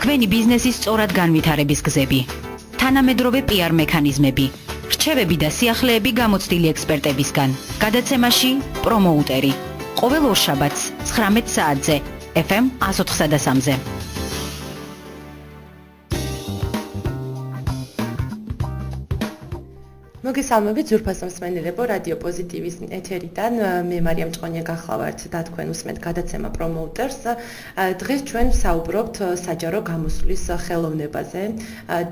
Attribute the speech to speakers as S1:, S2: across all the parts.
S1: თქვენი ბიზნესის სწორად განვითარების გზები, თანამედროვე PR მექანიზმები, რჩევები და სიახლეები გამოცდილი ექსპერტებისგან. გადაცემაში პრომოუტერი. ყოველ ორშაბათს 19 საათზე FM 104.3-ზე.
S2: მოგესალმებით ძვირფასო მსმენელებო, რადიო პოზიტივის ეთერიდან მე მარიამ ჭყონია გახლავართ და თქვენ უსმენთ გადაცემა პრომოუტერს. დღეს ჩვენ ვსაუბრობთ საჯარო გამოსვლის ხელოვნებაზე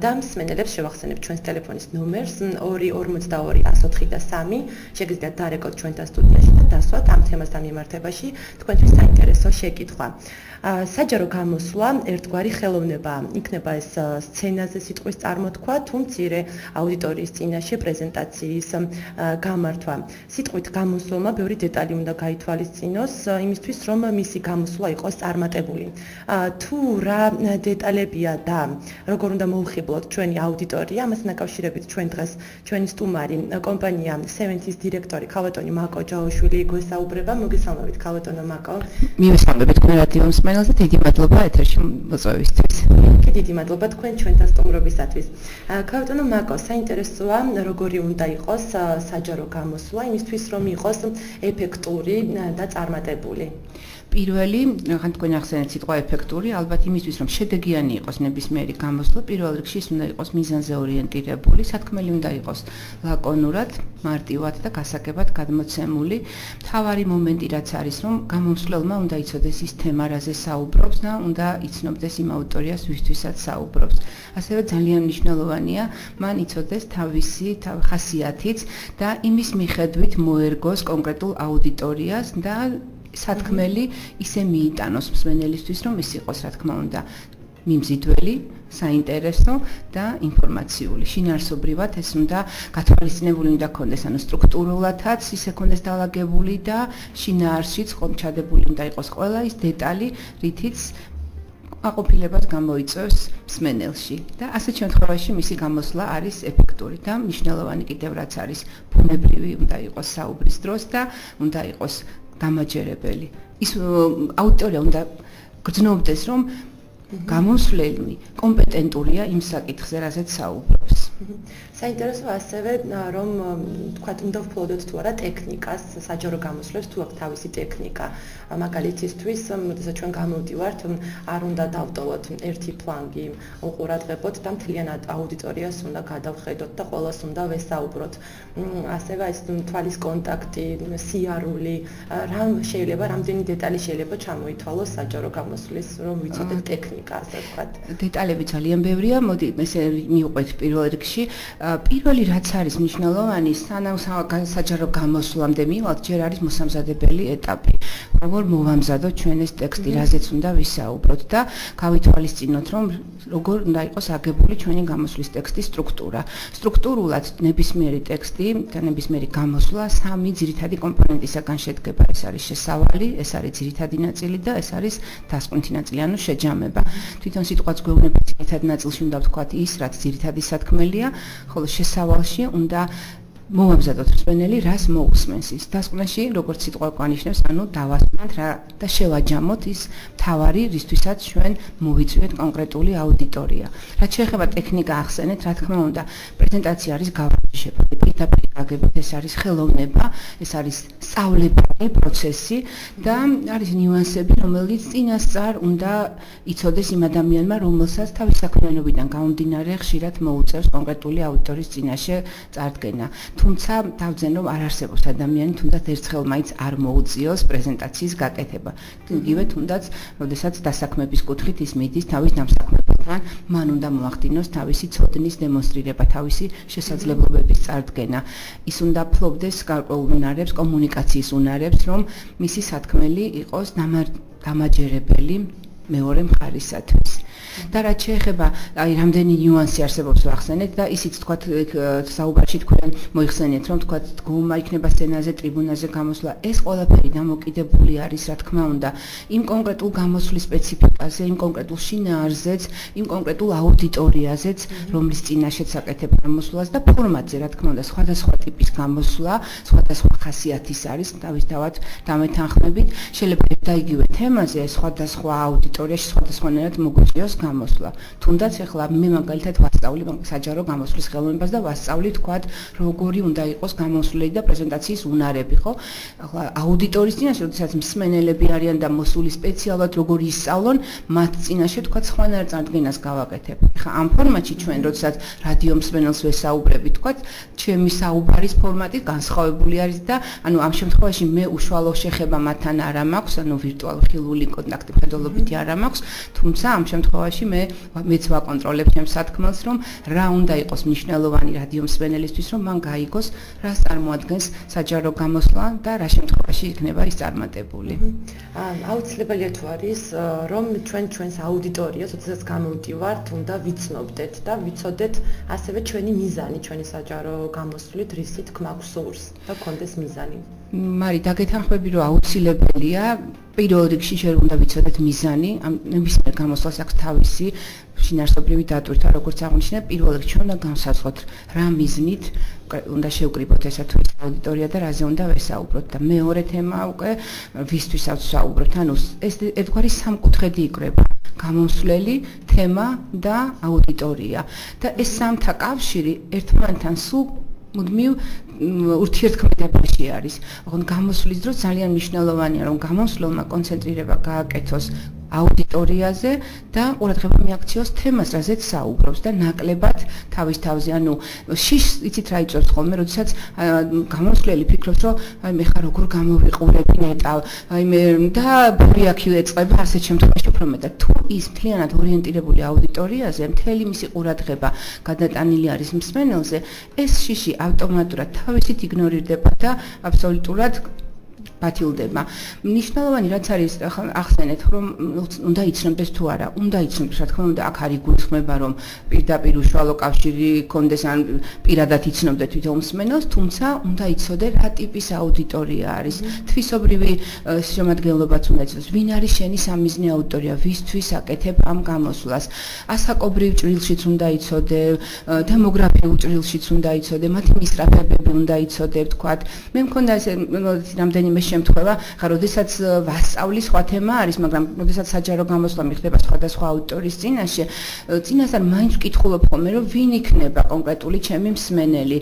S2: და მსმენელებს შევახსენებთ ჩვენს ტელეფონის ნომერს 242-104-3. შეგიძლიათ დარეკოთ ჩვენთან სტუდიაში და დასვათ ამ თემასთან მიმართებაში თქვენთვის საინტერესო შეკითხვა. საჯარო გამოსვლა ერთგვარი ხელოვნებაა. იქნება ეს სცენაზე სიტყვის წარმოთქვა, თუ მცირე აუდიტორიის წინაშე პრეზენტაციის გამართვა. სიტყვით გამოსვლმა ბევრი დეტალი უნდა გაითვალისწინოს იმისთვის, რომ მისი გამოსვლა იყოს წარმატებული. თუ რა დეტალებია და როგორ უნდა მოუხიბლოთ ჩვენი აუდიტორია, ამასთან დაკავშირებით ჩვენ დღეს ჩვენი სტუმარი კომპანია 7-ის დირექტორი ქალბატონი მაკო ჯაოშვილი გვესაუბრება. მოგესალმებით ქალბატონო მაკო.
S3: მივესალმებით თქვენ რადიო მსმენელს და დიდი მადლობა ეთერში მოწვევისთვის.
S2: დიდი მადლობა თქვენ ჩვენთან სტუმრობისათვის. ქალბატონო მაკო, საინტერესოა როგორი უნდა იყოს საჯარო გამოსვლა იმისთვის, რომ იყოს ეფექტური და წარმატებული.
S3: პირველი, რახან თქვენ ახსენეთ სიტყვა ეფექტური, ალბათ იმისთვის, რომ შედეგიანი იყოს ნებისმიერი გამოსვლა, პირველ რიგში ის უნდა იყოს მიზანზე ორიენტირებული, სათქმელი უნდა იყოს ლაკონურად, მარტივად და გასაგებად გადმოცემული. მთავარი მომენტი რაც არის, რომ გამომსვლელმა უნდა იცოდეს ის თემა, რაზე საუბრობს და უნდა იცნობდეს იმ აუდიტორიას, ვისთვისაც საუბრობს. ასევე ძალიან მნიშვნელოვანია, მან იცოდეს თავისი ხასიათიც და იმის მიხედვით მოერგოს კონკრეტულ აუდიტორიას და სათქმელი ისე მიიტანოს მსმენელისთვის, რომ ის იყოს, რა თქმა უნდა, მიმზიდველი, საინტერესო და ინფორმაციული. შინაარსობრივად ეს უნდა გათვალისწინებული უნდა ქონდეს, ანუ სტრუქტურულადაც ისე ქონდეს დალაგებული და შინაარსშიც ჩადებული უნდა იყოს ყველა ის დეტალი, რითიც აყოფილებას გამოიწვევს მსმენელში და ასეთ შემთხვევაში მისი გამოსვლა არის ეფექტური და მნიშვნელოვანი კიდევ რაც არის ბუნებრივი უნდა იყოს საუბრის დროს და უნდა იყოს დამაჯერებელი. ის აუდიტორია უნდა გრძნობდეს, რომ გამოსვლელი კომპეტენტურია იმ საკითხზე, რაზეც საუბრობს.
S2: საინტერესო ასევე რომ თქვა უნდა ვფლოდოთ თუ არა ტექნიკას, საჯარო გამოსვლებს თუ აქვს თავისი ტექნიკა. მაგალითისთვის, როდესაც ჩვენ გამოვდივართ, არ უნდა დავტოვოთ ერთი ფლანგი, უყურადღებოთ და მთლიანად აუდიტორიას უნდა გადავხედოთ და ყველას უნდა ვესაუბროთ. ასევე ეს თვალის კონტაქტი, სიარული, შეიძლება რამდენი დეტალი შეიძლება ჩამოითვალოს საჯარო გამოსვლის, რომ ვიცოდეთ ტექნიკა, ასე ვთქვათ.
S3: დეტალები ძალიან ბევრია, მოდი ესე მივყვეთ პირველ რიგში. პირველი რაც არის მნიშვნელოვანი, სანამ საჯარო გამოსვლამდე მივალთ, ჯერ არის მოსამზადებელი ეტაპი. როგორ მოვამზადოთ ჩვენ ეს ტექსტი, რაზეც უნდა ვისაუბროთ და გავითვალისწინოთ, რომ როგორ უნდა იყოს აგებული ჩვენი გამოსვლის ტექსტის სტრუქტურა. სტრუქტურულად ნებისმიერი ტექსტი და ნებისმიერი გამოსვლა სამი ძირითადი კომპონენტისაგან შედგება. ეს არის შესავალი, ეს არის ძირითადი ნაწილი და ეს არის დასკვნითი ნაწილი, ანუ შეჯამება. თვითონ სიტყვაც გვეუბნება ძირითადი ნაწილში უნდა ვთქვათ ის, რაც ძირითადი სათქმელია, ხოლო შესავალში უნდა მოვამზადოთ მსმენელი, რას მოусმენს ის. დასკვნაში, როგორც სიტყვა გვანიშნებს, ანუ დავასწროთ რა და შევაჯამოთ ის მთავარი, რისთვისაც ჩვენ მოვიწვიეთ კონკრეტული აუდიტორია. რაც შეეხება ტექნიკა ახსენეთ, რა თქმა უნდა, პრეზენტაცია არის გავარჯიშებული. პირდაპირ გაგებით ეს არის ხელოვნება, ეს არის სწავლებადი პროცესი და არის ნიუანსები, რომელიც წინასწარ უნდა იცოდეს იმ ადამიანმა, რომელსაც თავის საქმიანობიდან გამომდინარე ხშირად მოუწევს კონკრეტული აუდიტორიის წინაშე წარდგენა. თუმცა დავძენ რომ არ არსებობს ადამიანი, თუნდაც ერთხელ მაინც არ მოუწიოს პრეზენტაციის გაკეთება. იგივე თუნდაც, როდესაც დასაქმების კუთხით ის მიდის თავის დამსაქმებელთან, მან უნდა მოახდინოს თავისი ცოდნის დემონსტრირება, თავისი შესაძლებლობების წარდგენა. ის უნდა ფლობდეს გარკვეულ უნარებს, კომუნიკაციის უნარებს, რომ მისი სათქმელი იყოს დამაჯერებელი მეორე მხარისათვის. და რაც შეეხება აი რამდენი ნიუანსი არსებობს ვახსენეთ და ისიც თქვათ საუბარში თქვენ მოიხსენიეთ რომ თქვათ დგომა იქნება სცენაზე, ტრიბუნაზე გამოსვლა, ეს ყველაფერი დამოკიდებული არის რა თქმა უნდა იმ კონკრეტულ გამოსვლის სპეციფიკაზე, იმ კონკრეტულ შინაარსზეც, იმ კონკრეტულ აუდიტორიაზეც, რომლის წინაშეც აკეთებ გამოსვლას და ფორმატზე რა თქმა უნდა სხვადასხვა ტიპის გამოსვლა, სხვადასხვა ხასიათის არის თავისთავად დამეთანხმებით, შეიძლება და იგივე თემაზე სხვადასხვა აუდიტორიაში სხვადასხვანაირად მოგვიწვიოს გამოსვლა. თუნდაც ახლა მე მაგალითად ვასწავლი საჯარო გამოსვლის ხელოვნებას და ვასწავლი თქვათ როგორი უნდა იყოს გამოსვლელი და პრეზენტაციის უნარები, ხო? ახლა აუდიტორიის წინაშე, როდესაც მსმენელები არიან და მოსული სპეციალურად როგორი ისწავლონ, მათ წინაშე თქვათ სხვანაირ წარდგენას გავაკეთებ. ახლა ამ ფორმატში ჩვენ როდესაც რადიო მსმენელს ვესაუბრები, თქვათ, ჩემი საუბარის ფორმატი განსხვავებული არის და ანუ ამ შემთხვევაში მე უშუალო შეხება მათთან არ მაქვს, ანუ ვირტუალური ხილული კონტაქტი მხედველობითი არ მაქვს, თუმცა ამ შემთხვევაში მეც ვაკონტროლებ ჩემს სათქმელს, რომ რა უნდა იყოს მნიშვნელოვანი რადიო მსმენელისთვის, რომ მან გაიგოს, რას წარმოადგენს საჯარო გამოსვლა და რა შემთხვევაში იქნება ის წარმატებული.
S2: აუცილებელია თუ არის, რომ ჩვენს აუდიტორიას, როდესაც გამოვდივართ, უნდა ვიცნობდეთ და ვიცოდეთ ასევე ჩვენი მიზანი, ჩვენი საჯარო გამოსვლით, რისით გვაქვს სურს და გქონდეს მიზანი.
S3: მარი, დაგეთანხმები, რომ აუცილებელია პირველ რიგში შენ უნდა ვიცოდეთ მიზანი, ამ ნებისმიერ გამოსვლას აქვს თავისი შინაარსობრივი დატვირთვა, როგორც აღნიშნე, პირველ რიგში უნდა განსაზღვროთ რა მიზნით უნდა შევკრიბოთ ესა თუ ის აუდიტორია და რაზე უნდა ვესაუბროთ და მეორე თემა უკვე ვისთვისაც ვსაუბროთ, ანუ ეს ერთგვარი სამკუთხედი იკვრება. გამოსვლელი, თემა და აუდიტორია და ეს სამთა კავშირი ერთმანეთთან სულ მუდმივ ურთიერთქმედებაში არის. ოღონდ გამოსვლის დროს ძალიან მნიშვნელოვანია, რომ გამოსვლელმა კონცენტრირება გააკეთოს აუდიტორიაზე და ყურადღება მიაქციოს თემას, რაზეც საუბრობს და ნაკლებად თავის თავზე. ანუ შიშს იცით რა იწვევს ხოლმე, როდესაც გამოსვლელი ფიქრობს, რომ აი მე ხარ როგორ გამოვიყურები ნეტავ, აი მე და ბურიაქი ეწყება ასეთ შემთხვევაში უფრო მეტად. თუ ის მთლიანად ორიენტირებული აუდიტორიაზე, მთელი მისი ყურადღება გადატანილი არის მსმენელზე, ეს შიში ავტომატურად თავისით იგნორირდება და აბსოლუტურად პათილდება. მნიშვნელოვანი რაც არის ახსენეთ, რომ უნდა იცნობდეს თუ არა, უნდა იცნობდეს, რა თქმა უნდა, აქ არის გულისხმება, რომ პირდაპირ უშუალო კავშირი გქონდეს ან პირადად იცნობდეთ თვითონ მსმენელს, თუმცა უნდა იცოდე რა ტიპის აუდიტორია არის. თვისობრივი შემადგენლობაც უნდა იცოდეს, ვინ არის შენი სამიზნე აუდიტორია, ვისთვის აკეთებ ამ გამოსვლას. ასაკობრივ ჭრილშიც უნდა იცოდე, დემოგრაფიულ ჭრილშიც უნდა იცოდე, მათი მისწრაფებები უნდა იცოდე, თქვათ. მე მქონდა ესე რამდენიმე შემთხვევა, ხა როდესაც ვასწავლი სხვა თემა არის, მაგრამ როდესაც საჯარო გამოსვლა მიხდება სხვადასხვა აუდიტორიის წინაშე, წინასწარ მაინც ვკითხულობ ხოლმე, რომ ვინ იქნება კონკრეტული ჩემი მსმენელი.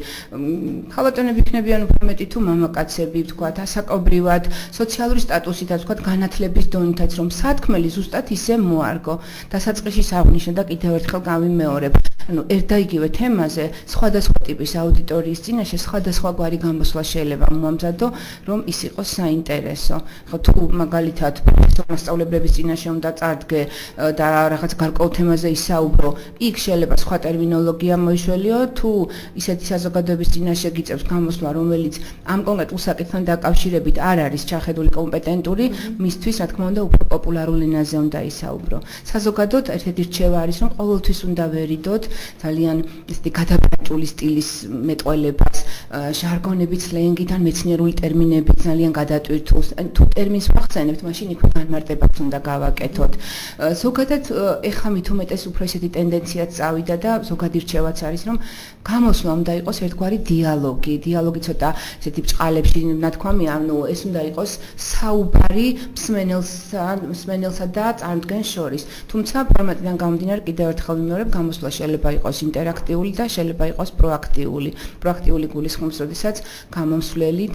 S3: ხალატონები იქნებიან უფრო მეტი თუ მამაკაცები, თქვათ, ასაკობრივად, სოციალური სტატუსითაც, თქვათ, განათლების დონითაც, რომ სათქმელი ზუსტად ისე მოარგო. დასაწყისში აღნიშნე და კიდევ ერთხელ გავიმეორებ. ანუ ერთ და იგივე თემაზე სხვადასხვა ტიპის აუდიტორიის წინაშე სხვადასხვაგვარი გამოსვლა შეიძლება მომამზადო, რომ ის იყოს საინტერესო. ხო თუ მაგალითად მასწავლებლების წინაშე უნდა წარდგე და რაღაც გარკვეულ თემაზე ისაუბრო, იქ შეიძლება სხვა ტერმინოლოგია მოიშველიო, თუ ისეთი საზოგადოების წინაშე გიწევს გამოსვლა, რომელიც ამ კონკრეტულ საკითხთან დაკავშირებით არ არის ჩახედული კომპეტენტური, მისთვის რა თქმა უნდა უფრო პოპულარულ ენაზე უნდა ისაუბრო. საზოგადოდ ერთ-ერთი რჩევა არის, რომ ყოველთვის უნდა ვერიდოთ ძალიან ისეთი გადაბმული სტილის მეტყველებას, ჟარგონებით, სლენგიდან, მეცნიერული ტერმინებით ძალიან გადატვირთულს. თუ ტერმინს ვახსენებთ, მაშინ იქ განმარტებაც უნდა გავაკეთოთ. ზოგადად ეხლა მით უმეტეს უფრო ესეთი ტენდენციაც წავიდა და ზოგადი რჩევაც არის, რომ გამოსვლა უნდა იყოს ერთგვარი დიალოგი. დიალოგი ცოტა ესეთი ბჭყალებში ნათქვამია, ანუ ეს უნდა იყოს საუბარი მსმენელსა და წარმოდგენს შორის. თუმცა ფორმატიდან გამომდინარე კიდევ ერთხელ ვიმეორებ, გამოსვლა შეიძლება იყოს ინტერაქტიული და შეიძლება იყოს პროაქტიული. პროაქტიული გულისხმობს, როდესაც გამოსვლელი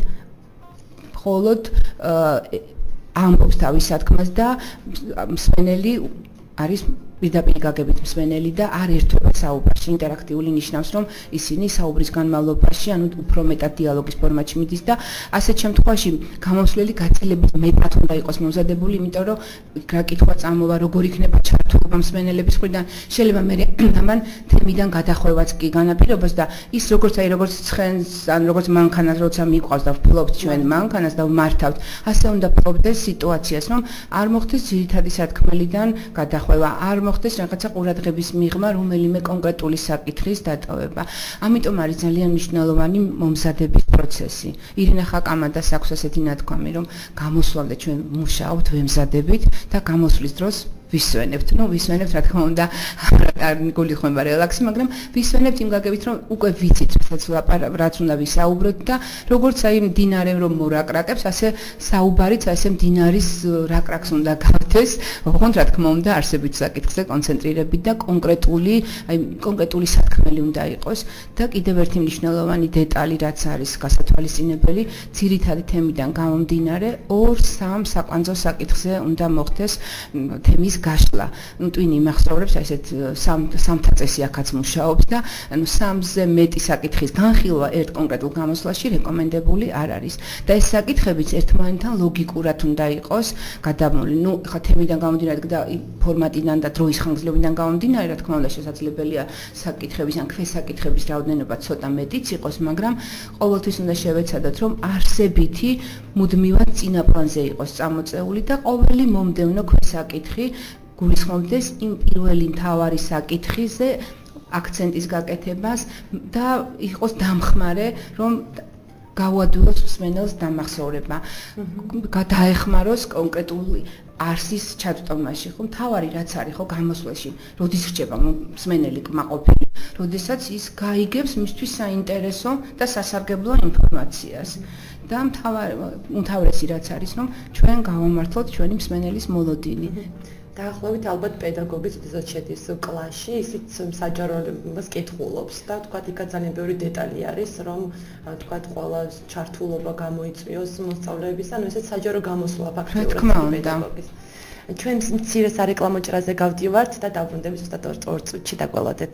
S3: მხოლოდ ამბობს თავის სათქმას და მსმენელი არის პირდაპირ გაგებით მსმენელი და არ ერთვება საუბარში. ინტერაქტიული ნიშნავს, რომ ისინი საუბრის განმავლობაში, ანუ უფრო მეტად დიალოგის ფორმატში მიდის და ასეთ შემთხვევაში გამოსვლელი გაწილებით მეტად უნდა იყოს მომზადებული, იმიტომ რომ რა კითხვა წამოვა, როგორ იქნება ჩართულობა მსმენელების მხრიდან, შეიძლება მე ამან თემიდან გადახვევაც კი განაპირობოს და ის როგორც ცხენს, ან როგორც მანქანას როცა მიყვავს და ვფლობთ ჩვენ მანქანას და ვმართავთ, ასე უნდა ფლობდეს სიტუაციას, რომ არ მოხდეს ძირითადი სათქმელიდან გადახვევა, არ მოხდეს რაღაცა ყურადღების მიღმა რომელიმე კონკრეტული საკითხის დატოვება. ამიტომ არის ძალიან მნიშვნელოვანი მომზადების პროცესი. ირინა ხაკამადას აქვს ასეთი ნათქვამი, რომ გამოსვლამდე ჩვენ მუშაობთ, ვემზადებით და გამოსვლის დროს ვისვენებთ. ვისვენებთ, რა თქმა უნდა, არ გული ხმება რელაქსი, მაგრამ ვისვენებთ იმ გაგებით, რომ უკვე ვიცით, რაც უნდა ვისაუბროთ და როგორც აი მდინარემ რომ მორაკრაკებს, ასე საუბარიც ასე მდინარის რაკრაკს უნდა გავდეს. ოღონდ რა თქმა უნდა, არსებით საკითხზე კონცენტრირებით და კონკრეტული სათქმელი უნდა იყოს და კიდევ ერთი მნიშვნელოვანი დეტალი, რაც არის გასათვალისწინებელი, ძირითადი თემიდან გამომდინარე 2-3 საკვანძო საკითხზე უნდა მოხდეს თემის გაშლა. ტვინი იმახსოვრებს ესეთ სამთაწესი აქაც მუშაობს და 3-ზე მეტი საკითხის განხილვა ერთ კონკრეტულ გამოსვლაში რეკომენდებული არ არის. და ეს საკითხებიც ერთმანეთთან ლოგიკურად უნდა იყოს გადამული. ხა თემიდან გამომდინარე და ფორმატიდან და დროის ხანგრძლივობიდან გამომდინარე, რა თქმა უნდა, შესაძლებელია საკითხების ან ქვესაკითხების რაოდენობა ცოტა მეტიც იყოს, მაგრამ ყოველთვის უნდა შევეცადოთ, რომ არსებითი მუდმივად წინა პლანზე იყოს წამოწეული და ყოველი მომდევნო ქვესაკითხი გულისხმობდეს იმ პირველი მთავარი საკითხიზე აქცენტის გაკეთებას და იყოს დამხმარე, რომ გავადვილოს მსმენელს დამახსოვრება, გადაეხმაროს კონკრეტული არსის ჩატომაში, ხო, მთავარი რაც არის, ხო, გამოსვლაში, როდის რჩება მსმენელი კმაყოფილი, როდესაც ის გაიგებს მისთვის საინტერესო და სასარგებლო ინფორმაციას. და უმთავრესი რაც არის, რომ ჩვენ გავამართლოთ ჩვენი მსმენელის მოლოდინი.
S2: დაახლოებით ალბათ პედაგოგი თვითონ შედის კლასში, ისიც საჯაროებას კითხულობს და თქვათ იქაც ძალიან ბევრი დეტალი არის, რომ თქვათ ყველა ჩართულობა გამოიწვიოს მოსწავლეების, ანუ ესეც საჯარო გამოსვლა ფაქტიურად პედაგოგის. ჩვენ მცირე სარეკლამო ჭრაზე გავდივართ და დაბრუნდებით ზუსტად 2 წუთში დაგველოდეთ.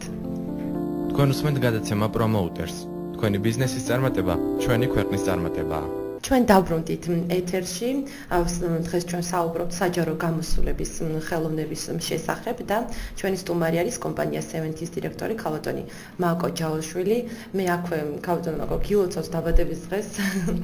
S4: თქვენ უსმენთ გადაცემა პრომოუტერს. თქვენი ბიზნესის წარმატება ჩვენი ქვეყნის წარმატებაა.
S2: ჩვენ დაბრუნდით ეთერში, დღეს ჩვენ საუბრობთ საჯარო გამოსვლების ხელოვნების შესახებ და ჩვენი სტუმარი არის კომპანია Seventies დირექტორი ქალბატონი მაკო ჯაოშვილი. მე აქვე ქალბატონი მაკო გილოცავს დაბადების დღეს.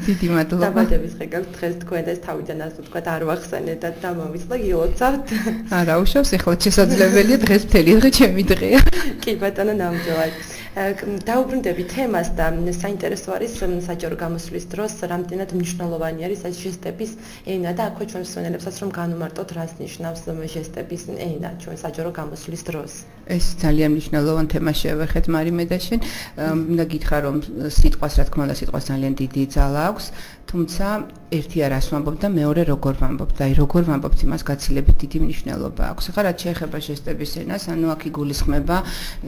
S3: დიდი მადლობა.
S2: დაბადების დღეს თქვენ და თავიდან ასე ვთქვათ არ ვახსენეთ და დამოვიწყდა გილოცავთ.
S3: არა, უშავს, ეხლა შესაძლებელია დღეს მთელი დღე ჩემი დღეა.
S2: კი ბატონო, ნამდვილად. დაუბრუნდები თემას და საინტერესო არის საჯარო გამოსვლის დროს რამდენად მნიშვნელოვანი არის ეს ჟესტების ენა და აქვე ჩვენ მსმენელებსაც რომ განვმარტოთ რას ნიშნავს ჟესტების ენა ჩვენ საჯარო გამოსვლის დროს.
S3: ეს ძალიან მნიშვნელოვანი თემა შევეხეთ მარიმე და შენ მინდა გითხრა რომ სიტყვას რა თქმა უნდა სიტყვას ძალიან დიდი ძალა აქვს თუმცა ერთი არას ვამბობ და მეორე როგორ ვამბობ და აი როგორ ვამბობთ იმას გაცილებით დიდი მნიშვნელობა აქვს. ახლა რაც შეეხება ჟესტების ენას, ანუ აქ იგულისხმება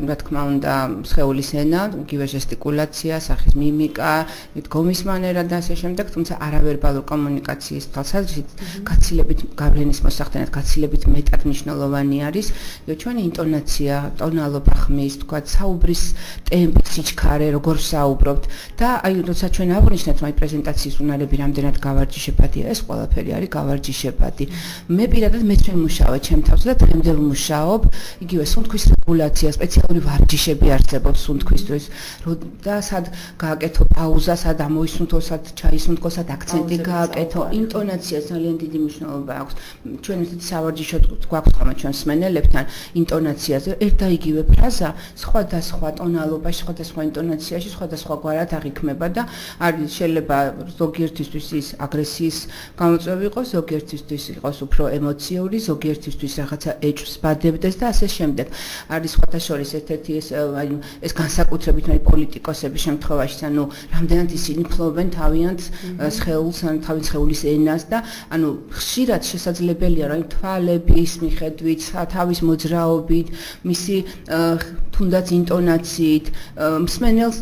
S3: რა თქმა უნდა სხეულის ენა, იგივე ჟესტიკულაცია, სახის მიმიკა, დგომის მანერა და ასე შემდეგ, თუმცა არავერბალურ კომუნიკაციის თვალსაზრისით გაცილებით გავლენის მოსახდენად გაცილებით მეტად მნიშვნელოვანი არის, ჩვენი ინტონაცია, ტონალობა ხმის, თქვა საუბრის ტემპი, სიჩქარე, როგორ საუბრობთ და აი როცა ჩვენ აღვნიშნეთ აი პრეზენტაციის უნარები რამდენად გავარჯიშებადია, ეს ყველაფერი არის გავარჯიშებადი. მე პირადად მეც ვიმუშავე ჩემ თავზე და დღემდე ვმუშაობ, იგივე სუნთქვის რეგულაცია, სპეციალური ვარჯიშები არსებობს სუნთქვისთვის, და სად გააკეთო პაუზა, სად ამოისუნთქო, სად ჩაისუნთქო, სად აქცენტი გააკეთო, ინტონაცია ძალიან დიდი მნიშვნელობა აქვს. ჩვენ ისეთი სავარჯიშო გვაქვს ხოლმე ჩვენ მსმენელებთან ინტონაციაზე, ერთ და იგივე ფრაზა სხვადასხვა ტონალობაში, სხვადასხვა ინტონაციაში, სხვადასხვაგვარად აღიქმება და არის შეიძლება ზოგიერთისთვის ის აგრესიის გამოწვევი იყოს, ზოგიერთისთვის იყოს უფრო ემოციური, ზოგიერთისთვის რაღაცა ეჭვს ბადებდეს და ასე შემდეგ. არის სხვათა შორის ერთ-ერთი ეს განსაკუთრებით პოლიტიკოსების შემთხვევაში, ანუ რამდენად ისინი ფლობენ თავიანთ სხეულს, ან თავის სხეულის ენას და ანუ ხშირად შესაძლებელია რომ თვალების მიხედვით, თავის მოძრაობით, მისი თუნდაც ინტონაციით მსმენელს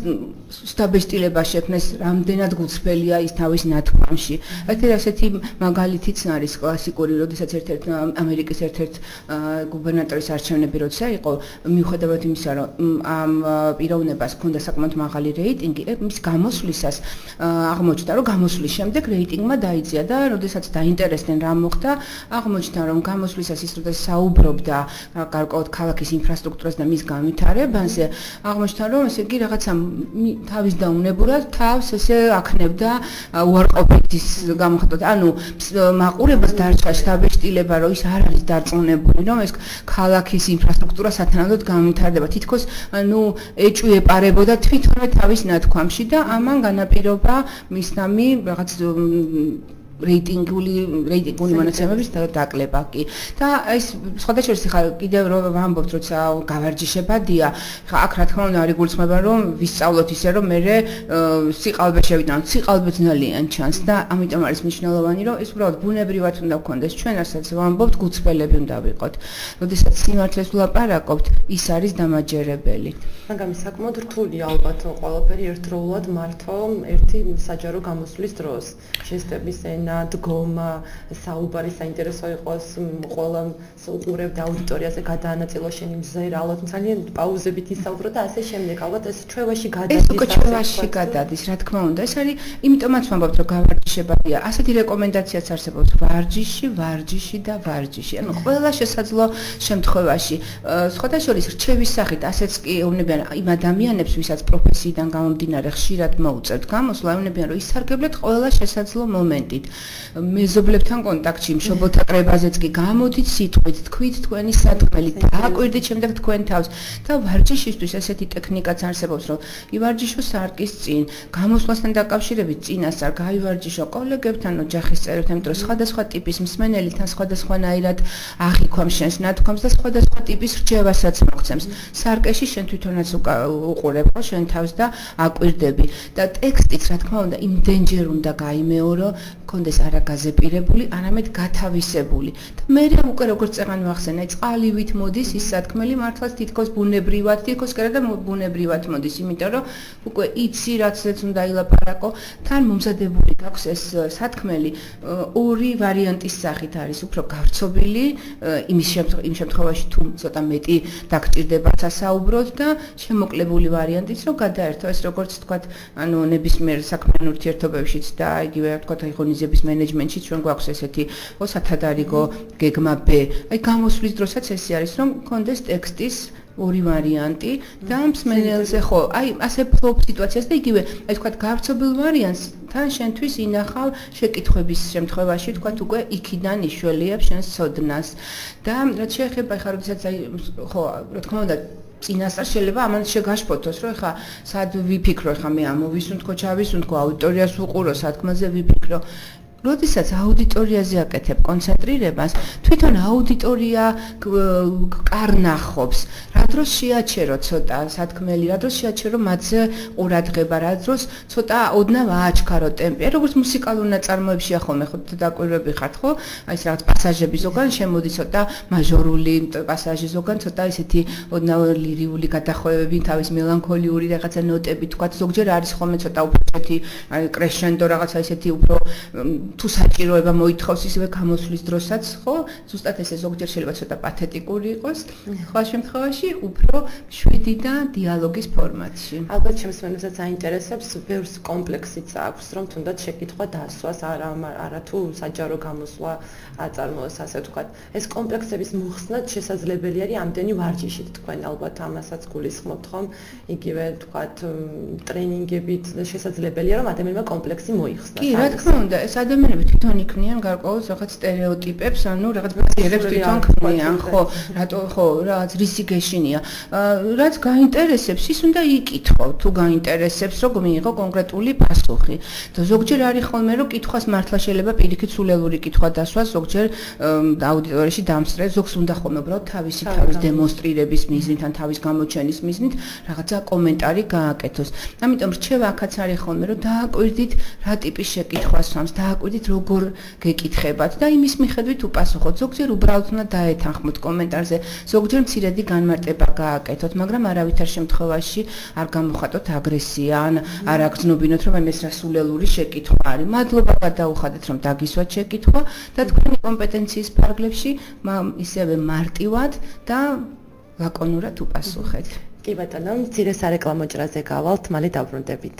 S3: სტაბილურობა შექმნეს, რამდენად გულწრფელია ის თავის ნათქვამში. ასეთი მაგალითიც არის კლასიკური, როდესაც ამერიკის ერთ-ერთ გუბერნატორის არჩევნები როცა იყო, მიუხედავად იმისა, რომ ამ პიროვნებას ჰქონდა საკმაოდ მაღალი რეიტინგი, მის გამოსვლისას აღმოჩნდა, რომ გამოსვლის შემდეგ რეიტინგმა დაიწია და როდესაც დაინტერესდნენ რა მოხდა, აღმოჩნდა, რომ გამოსვლისას ის როდესაც საუბრობდა გარკვეულად ქალაქის ინფრასტრუქტურას და მის განვითარებაზე, აღმოჩნდა, რომ ესე იგი რაღაცა თავის დაუნებურად თავს ესე აქნებდა უარყოფით ის გამოხატოთ. ანუ მაყურებელს დარჩა შთაბეჭდილება, რომ ის არ არის დარწმუნებული, რომ ეს ქალაქის ინფრასტრუქტურა სათანადოდ განვითარდება. თითქოს ანუ ეჭვი ეპარებოდა თვითონვე თავის ნათქვამში და ამან განაპირობა მისნამი რაღაც რეიტინგული მონაცემების დაკლება კი. და ეს სხვადასხვა ხარ კიდევ რომ ვამბობთ როცა გავარჯიშებადია, ხა აქ რა თქმა უნდა არის გულისხმობა რომ ვისწავლოთ ისე რომ მე სიყალბე შევიტანოთ, სიყალბე ძალიან ჩანს და ამიტომ არის მნიშვნელოვანი რომ ეს უბრალოდ ბუნებრივად უნდა გქონდეს ჩვენ რასაც ვამბობთ გულწრფელები უნდა ვიყოთ. როდესაც სიმართლეს ვლაპარაკობთ, ის არის დამაჯერებელი.
S2: მაგრამ საკმაოდ რთულია ალბათ ყველაფერი ერთდროულად მართო ერთი საჯარო გამოსვლის დროს. ჟესტების ენა, დგომა, საუბარი საინტერესო იყოს, ყველა უყურებდა აუდიტორიაზე გადაანაწილო შენი მზერა, ალბათ ძალიან პაუზებით ისაუბრო და ასე შემდეგ. ალბათ ეს ჩვევაში გადადის.
S3: ეს უკვე ჩვევაში გადადის, რა თქმა უნდა. ეს არის იმიტომაც ვამბობთ რომ გავარჯიშებადია. ასეთი რეკომენდაციაც არსებობს ვარჯიში და ვარჯიში. ანუ ყველა შესაძლო შემთხვევაში სხვადასხვა რჩევის სახით ასეც კი ეუბნებიან იმ ადამიანებს, ვისაც პროფესიიდან გამომდინარე ხშირად მოუწევთ გამოსვლა, ეუბნებიან რომ ისარგებლეთ ყველა შესაძლო მომენტით. მეზობლებთან კონტაქტში, მშობელთა კრებაზეც კი გამოდით სიტყვით, თქვით თქვენი სათქმელი, დააკვირდით შემდეგ თქვენ თავს და ვარჯიშისთვის ესეთი ტექნიკაც არსებობს, რომ ივარჯიშო სარკის წინ, გამოსვლასთან დაკავშირებით წინასწარ გაივარჯიშო კოლეგებთან, ოჯახის წევრებთან, იმიტომ რომ სხვადასხვა ტიპის მსმენელთან სხვადასხვანაირად აღიქვამს შენს ნათქვამს და სხვადასხვა ტიპის რჩევასაც მოგცემს. სარკეში შენ თვითონაც უყურებ ხო შენ თავს და აკვირდები და ტექსტიც რა თქმა უნდა იმდენჯერ უნდა გაიმეორო, კონდეს არა გაზეპირებული, არამედ გათავისებული. და მე უკვე როგორც წეგან ვახსენე, წყალივით მოდის ის სათქმელი მართლაც თითქოს ბუნებრივად, თითქოს კი არა და ბუნებრივად მოდის, იმიტომ რომ უკვე იცი რაცაც უნდა ილაპარაკო, თან მომზადებული გაქვს ეს სათქმელი ორი ვარიანტის სახით არის, უფრო გავრცობილი, იმ შემთხვევაში თუ ცოტა მეტი დაგჭირდება სასაუბროდ და შემოკლებული ვარიანტიც რომ გადაერთო ეს როგორც თქვათ, ანუ ნებისმიერ საქმიან ურთიერთობებშიც და იგივე თქვათ ღონისძიების მენეჯმენტში ჩვენ გვაქვს ესეთი სათადარიგო გეგმა B. აი გამოსვლის დროსაც ესე არის რომ გქონდეს ტექსტის ორი ვარიანტი და მსმენელზე ხო, აი ასე ფლოპ სიტუაციას და იგივე, აი თქვათ გავრცობილ ვარიანტს თან შენთვის ინახავ შეკითხვების შემთხვევაში, თქვათ უკვე იქიდან იშველიებ შენს ცოდნას და რაც შეეხება ხარ როდესაც აი ხო, რა თქმა უნდა წინასწარ შეიძლება ამან შეგაშფოთოს, რომ ხა სად ვიფიქრო, ხა მე ამოვისუნთქო, ჩავისუნთქო, აუდიტორიას უყურო, სათქმელზე ვიფიქრო. როდესაც აუდიტორიაზე აკეთებ კონცენტრირებას, თვითონ აუდიტორია კარნახობს, რა დროს შეაჩერო ცოტა სათქმელი, რა დროს შეაჩერო მათზე ყურადღება, რა დროს ცოტა ოდნავ ააჩქარო ტემპი. როგორც მუსიკალურ ნაწარმოებშია ხოლმე ხო დაკვირვები ხართ, ხო? აი ეს რაღაც პასაჟები ზოგან შემოდის ცოტა მაჟორული პასაჟი, ზოგან ცოტა ისეთი ოდნავ ლირიული გადახვევები, თავის მელანქოლიური რაღაცა ნოტები, თქვათ ზოგჯერ არის ხოლმე ცოტა უფრო ისეთი კრეშენდო რაღაცა ისეთი უფრო თუ საჭიროება მოითხოვს ისევე გამოსვლის დროსაც, ხო? ზუსტად ესე ზოგჯერ შეიძლება ცოტა პათეტიკური იყოს, სხვა შემთხვევაში უფრო შვიდი და დიალოგის ფორმატში.
S2: ალბათ შემსმენელსაც აინტერესებს, ბევრს კომპლექსიც აქვს, რომ თუნდაც შეკითხვა დასვას, არა თუ საჯარო გამოსვლა აწარმოოს, ასე ვთქვათ. ეს კომპლექსების მოხსნაც შესაძლებელი არის ამდენი ვარჯიშით, თქვენ ალბათ ამასაც გულისხმობთ, ხომ? იგივე ვთქვათ, ტრენინგებით შესაძლებელია, რომ ადამიანმა კომპლექსი მოიხსნას.
S3: კი, რა თქმა უნდა, ეს ადამიანები თვითონ იქნიან გარკვეულ რაღაც სტერეოტიპებს, ანუ რაღაც ბაზირებს თვითონ ქმნიან, ხო, რატო ხო, რაღაც რისი გეშინია. რაც გაინტერესებს, ის უნდა იკითხო, თუ გაინტერესებს, რომ მიიღო კონკრეტული პასუხი. და ზოგჯერ არის ხოლმე, რომ კითხვას მართლა შეიძლება პირიქით სულელური კითხვა დასვას, ზოგჯერ აუდიტორიაში დამსწრე, ზოგს უნდა ხოლმე უბრალოდ თავის დემონსტრირების მიზნით ან თავის გამოჩენის მიზნით რაღაცა კომენტარი გააკეთოს. ამიტომ რჩევა აქაც არის ხოლმე, რომ დააკვირდით რა ტიპის შეკითხვას სვამს, დააკვირდით როგორ გეკითხებათ და იმის მიხედვით უპასუხოთ. ზოგჯერ უბრალოდ უნდა დაეთანხმოთ კომენტარზე, ზოგჯერ მცირედი განმარტება გააკეთოთ, მაგრამ არავითარ შემთხვევაში არ გამოხატოთ აგრესია ან არ აგრძნობინოთ, რომ ეს რასულელური შეკითხვა არის. მადლობა გადაუხადეთ, რომ დაგისვათ შეკითხვა და თქვენი კომპეტენციის ფარგლებში ისევე მარტივად და ლაკონურად უპასუხეთ.
S2: კი ბატონო, მცირე სარეკლამო ჭრაზე გავალთ, მალე დავბრუნდებით.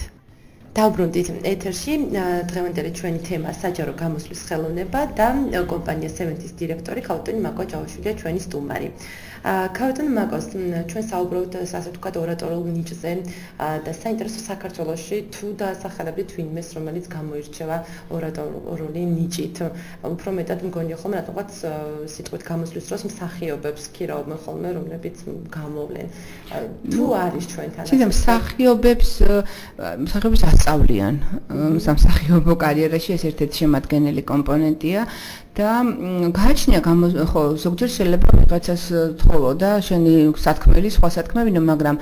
S2: დავბრუნდით ეთერში დღევანდელი ჩვენი თემა საჯარო გამოსვლის ხელოვნება და კომპანია Seventh-ის დირექტორი ქავტონი მაკო ჭავაშვილია ჩვენი სტუმარი. ქავტონი მაკოს ჩვენ საუბრობთ ასე ვთქვათ ორატორულ ნიჭზე და საინტერესო საქართველოში თუ დაასახელებთ ვინმეს რომელიც გამოირჩევა ორატორული ნიჭით. უფრო მეტად მგონია ხოლმე რატომღაც სიტყვით გამოსვლის დროს მსახიობებს ქირაობენ ხოლმე რომლებიც გამოვლენ. თუ არის ჩვენთან
S3: ასე მსახიობებს მოსწავლიან სამსახიობო კარიერაში, ეს ერთ-ერთი შემადგენელი კომპონენტია. და გააჩნია ხო ზოგჯერ შეიძლება ვიღაცას თხოვო და შენი სათქმელი სხვა სათქმევინო, მაგრამ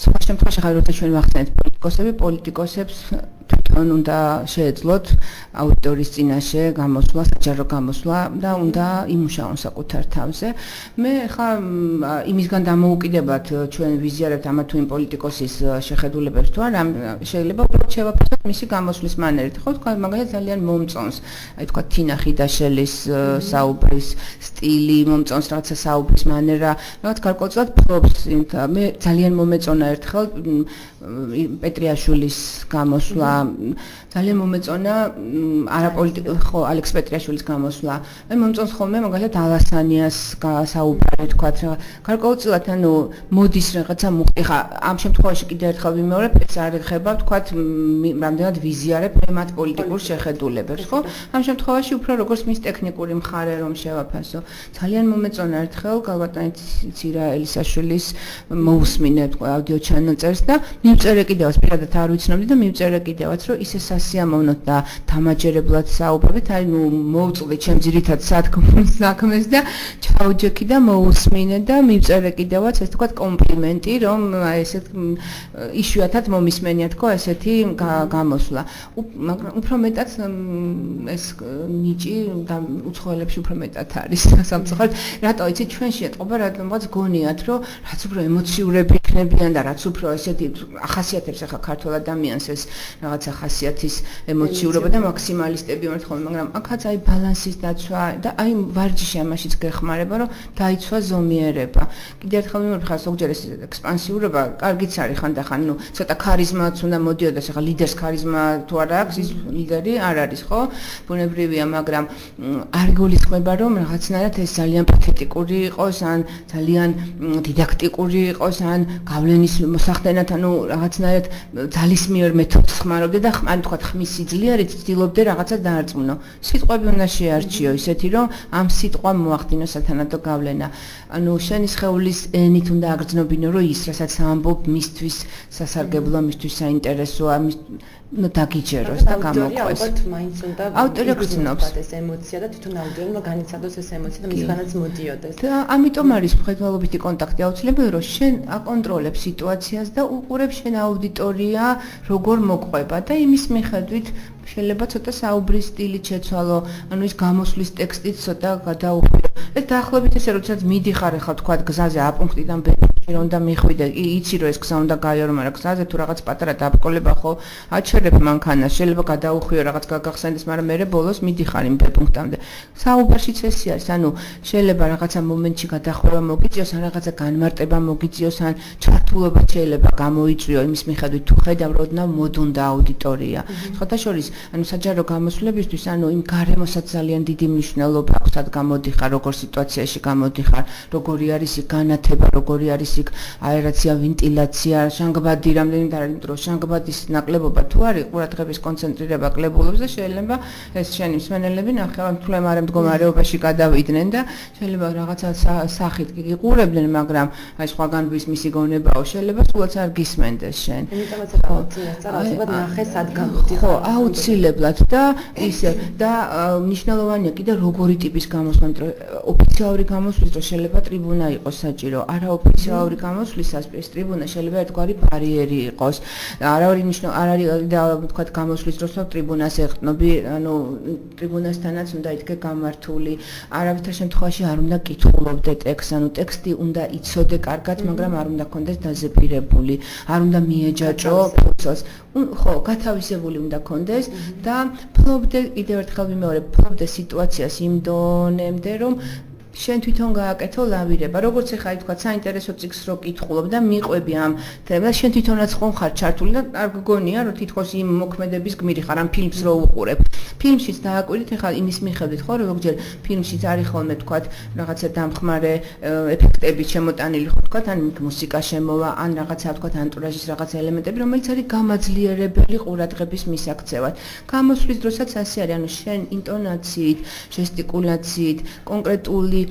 S3: სხვა შემთხვევაში ხარ როცა ჩვენ ვახსენეთ პოლიტიკოსებს თვითონ უნდა შეეძლოთ აუდიტორის წინაშე გამოსვლა, საჯარო გამოსვლა და უნდა იმუშაონ საკუთარ თავზე. მე ხა იმისგან დამოუკიდებად ჩვენ ვიზიარებთ ამა თუ იმ პოლიტიკოსის შეხედულებებს თუ არა, შეიძლება უბრალოდ შევაფასოთ მისი გამოსვლის მანერით. ხო, თქვა მაგალითად ძალიან მომწონს, აი თქვა თინა ხიდაშელის საუბრის სტილი, მომწონს რაღაცა საუბრის მანერა, რაღაც გარკვეულწილად ფლობს. მე ძალიან მომეწონა ერთხელ პეტრიაშვილის გამოსვლა, ძალიან მომეწონა ხო ალექს პეტრიაშვილის გამოსვლა. მე მომწონს ხოლმე მაგალითად ალასანიას საუბარი თქვა, გარკვეულწილად ანუ მოდის რაღაცა მუხტი. ხა ამ შემთხვევაში კიდევ ერთხელ ვიმეორებ, ეს არ ეხება თქვა რამდენად ვიზიარებ მე მათ პოლიტიკურ შეხედულებებს, ხო? ამ შემთხვევაში უფრო როგორც მის ტექნიკური მხარე რომ შევაფასო. ძალიან მომეწონა ერთხელ გალბატონი ცირა ელისაშვილის მოусმინე თქვა აუდიო ჩანაწერს და მივწერე კიდევაც პირადად არ ვიცნობდი და მივწერე კიდევაც რომ ისე სასიამოვნოდ და დამაჯერებლად საუბრობთ, აი ნუ მოვწვდი ჩემ ძირითად საქმეს და ჩაუჯექი და მოусმინე და მივწერე კიდევაც ეს თქვა კომპლიმენტი რომ აი ესეთ იშვიათად მომისმენია თქო ესეთი გამოსვლა. მაგრამ უფრო მეტად ეს ნიჭი და უცხოელებში უფრო მეტად არის სამწუხაროდ. რატო იცი ჩვენში ეტყობა რადგანაც გონიათ რომ რაც უფრო ემოციურები იქნებიან და რაც უფრო ესეთი ახასიათებს ახლა ქართულ ადამიანს ეს რაღაცა ხასიათის ემოციურობა და მაქსიმალისტები ვართ ხოლმე, მაგრამ აქაც აი ბალანსის დაცვა და აი ვარჯიში ამაშიც გეხმარება რომ დაიცვა ზომიერება. კიდევ ერთხელ ვიმეორებ ხა ზოგჯერ ეს ექსპანსიურობა კარგიც არის ხანდახან, ნუ ცოტა ქარიზმაც უნდა მოდიოდეს, ახლა ლიდერს ქარიზმა თუ არა აქვს, ის ლიდერი არ არის, ხო? ბუნებრივია, მაგრამ არ გულისხმება რომ რაღაცნაირად ეს ძალიან პათეტიკური იყოს, ან ძალიან დიდაქტიკური იყოს, ან გავლენის მოსახდენად, ანუ რაღაცნაირად ძალისმიერ მეთოდს ხმარობდე და ან თქვა ხმის სიძლიერით ცდილობდე რაღაცა დაარწმუნო. სიტყვები უნდა შეარჩიო ისეთი რომ ამ სიტყვა მოახდინო სათანადო გავლენა. ანუ შენი სხეულის ენით უნდა აგრძნობინო რომ ის რასაც ამბობ მისთვის სასარგებლო, მისთვის საინტერესოა, ну დაგიჯეროს და გამოყვეს.
S2: ალბათ მაინც უნდა
S3: ავტორი გრძნობს
S2: ეს ემოცია და თვითონ აუდიტორმა განიცადოს ეს ემოცია და მისგანაც მოდიოდეს.
S3: და ამიტომ არის მხედველობითი კონტაქტი აუცილებელი, რომ შენ აკონტროლებ სიტუაციას და უყურებ შენ აუდიტორია როგორ მოყვება და იმის მიხედვით შეიძლება ცოტა საუბრის სტილით შეცვალო, ანუ ის გამოსვლის ტექსტით ცოტა გადაუხვიო. ეს დაახლოებით ესე როდესაც მიდიხარ ახლა თქვა გზაზე A პუნქტიდან B პუნქტში რომ და მიხვიდე, იცი რომ ეს გზა უნდა გაიარო, მაგრამ გზაზე თუ რაღაც პატარა დაბრკოლება ხო აჩერებ მანქანას, შეიძლება გადაუხვიო რაღაც გაგახსენდეს, მაგრამ მე ბოლოს მიდიხარ იმ B პუნქტამდე. საუბარშიც ესე არის, ანუ შეიძლება რაღაცა მომენტში გადახვევა მოგიწიოს, ან რაღაცა განმარტება მოგიწიოს, ან ჩართულობა შეიძლება გამოიწვიო იმის მიხედვით თუ ხედავ როდნა მოდუნდა აუდიტორია. სხვათაშორის ანუ საჯარო გამოსვლებისთვის, ანუ იმ გარემოსაც ძალიან დიდი მნიშვნელობა აქვს, სად გამოდიხარ, როგორ სიტუაციაში გამოდიხარ, როგორი არის იქ განათება, როგორი არის იქ აერაცია, ვენტილაცია, ჟანგბადი, რამდენიმე არის, იმიტომ რომ ჟანგბადის ნაკლებობა თუ არის, ყურადღების კონცენტრირება კლებულობს და შეიძლება ეს შენი მსმენელები ნახევარ მთლემარე მდგომარეობაში გადავიდნენ და შეიძლება რაღაცა სახით გიყურებდნენ, მაგრამ აი სხვაგანთვის მისი გონებაო, შეიძლება სულაც არ გისმენდეს შენ.
S2: იმიტომაც ახლა ნახე სად გამოდიხარ.
S3: ხო, აუცილებლად და ისე და მნიშვნელოვანია კიდე როგორი ტიპის გამოსვლა, იმიტომ რომ ოფიციალური გამოსვლის დროს შეიძლება ტრიბუნა იყოს საჭირო, არაოფიციალური გამოსვლისას ეს ტრიბუნა შეიძლება ერთგვარი ბარიერი იყოს. არ არის თქვა გამოსვლის დროს ტრიბუნას ეხტნობი, ანუ ტრიბუნასთანაც უნდა იქე გამართული, არავითარ შემთხვევაში არ უნდა კითხულობდე ტექსტს, ანუ ტექსტი უნდა იცოდე კარგად, მაგრამ არ უნდა ქონდეს დაზეპირებული, არ უნდა მიეჯაჭო ფურცელს. ხო, გათავისებული უნდა ქონდეს და ფლობდე კიდევ ერთხელ ვიმეორებ, ფლობდე სიტუაციას იმ დონემდე, რომ შენ თვითონ გააკეთო ლავირება, როგორც ეხლა თქვა საინტერესო წიგნს რო კითხულობ და მიყვები ამ თემას, შენ თვითონაც ხომ ხარ ჩართული და არ გგონია რომ თითქოს იმ მოქმედების გმირი ხარ, ამ ფილმს რო უყურებ. ფილმშიც დააკვირდით, ეხლა იმის მიხედვით ხო, როგორჯერ ფილმშიც არის ხოლმე თქვათ რაღაცა დამხმარე ეფექტები შემოტანილი ხო თქვათ, ან მუსიკა შემოვა, ან რაღაცა თქვათ ანტურაჟის რაღაცა ელემენტები, რომელიც არის გამაძლიერებელი ყურადღების მისაქცევად. გამოსვლის დროსაც ასე არის, ანუ შენ ინტონაციით, ჟესტიკულაციით, კონკრეტული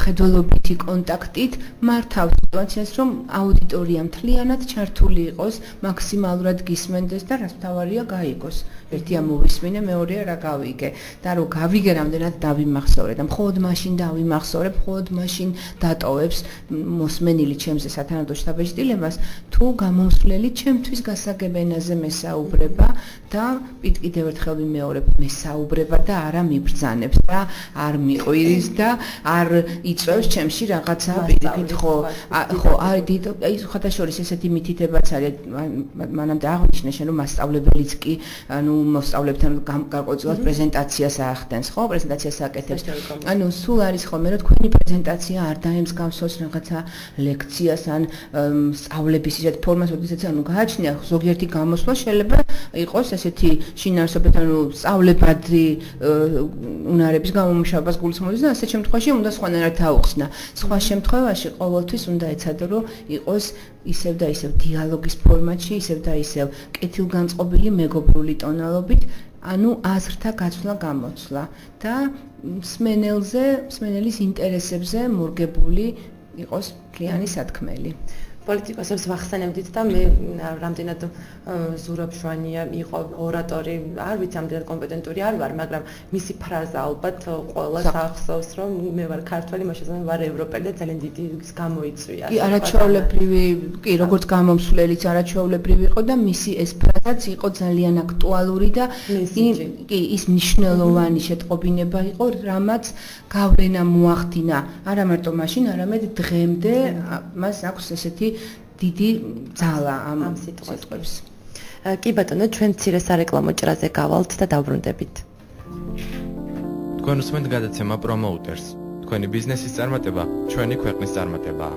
S3: ხედველობითი კონტაქტით მართავს სიტუაციას, რომ აუდიტორია მთლიანად ჩართული იყოს, მაქსიმალურად გისმენდეს და რაც მთავარია გაიგოს. ერთია მოვისმინე, მეორეა რა გავიგე და რომ გავიგე რამდენად დავიმახსოვრე და მხოლოდ მაშინ დავიმახსოვრებ, მხოლოდ მაშინ დატოვებს მოსმენილი ჩემზე სათანადო შთაბეჭდილებას, თუ გამომსვლელი ჩემთვის გასაგებ ენაზე მესაუბრება და კიდევ ერთხელ ვიმეორებ, მესაუბრება და არა მიბრძანებს და არ მიყვირის და არ იწევს ჩემში რაღაცა პირიქით ხო აი ხათაშორის ესეთი მითითებაც არის მანამდე აღნიშნე შენ რომ მასწავლებელიც კი ანუ მოსწავლებთან გარკვეულწილად პრეზენტაციას აახდენს ხო პრეზენტაციას აკეთებს ანუ სულ არის ხოლმე რომ თქვენი პრეზენტაცია არ დაემსგავსოს რაღაცა ლექციას ან სწავლების ისეთ ფორმას როდესაც ანუ გააჩნია ზოგიერთი გამოსვლა შეიძლება იყოს ესეთი შინაარსობეთ ანუ სწავლებადი უნარების გამომუშავებას გულისხმობს და ასეთ შემთხვევაში უნდა სხვანაირად დაუხსნა სხვა შემთხვევაში ყოველთვის უნდა ეცადო რომ იყოს ისევ და ისევ დიალოგის ფორმატში ისევ და ისევ კეთილგანწყობილი მეგობრული ტონალობით ანუ აზრთა გაცვლა გამოცვლა და მსმენელის ინტერესებზე მორგებული იყოს მთლიანი სათქმელი
S2: პოლიტიკოსებს ვახსენებდით და მე რამდენად ზურაბ შვანია იყო ორატორი, არ ვიცი რამდენად კომპეტენტური არ ვარ, მაგრამ მისი ფრაზა ალბათ ყველას ახსოვს, რომ მე ვარ ქართველი, მაშინ ვარ ევროპელი და ძალიან დიდი გამოიწვია.
S3: კი, არაჩვეულებრივი, კი, როგორც გამომსვლელიც არაჩვეულებრივი იყო და მისი ეს ფრაზაც იყო ძალიან აქტუალური და კი, ის მნიშვნელოვანი შეტყობინება იყო, რამაც გავლენა მოახდინა, არა მარტო მაშინ, არამედ დღემდე მას აქვს ესეთი დიდი ძალა ამ სიტყვებს.
S2: კი ბატონო, ჩვენ მცირე სარეკლამო ჭრაზე გავალთ და დავბრუნდებით.
S4: თქვენ უსმენთ გადაცემა პრომოუტერს. თქვენი ბიზნესის წარმატება ჩვენი ქვეყნის წარმატებაა.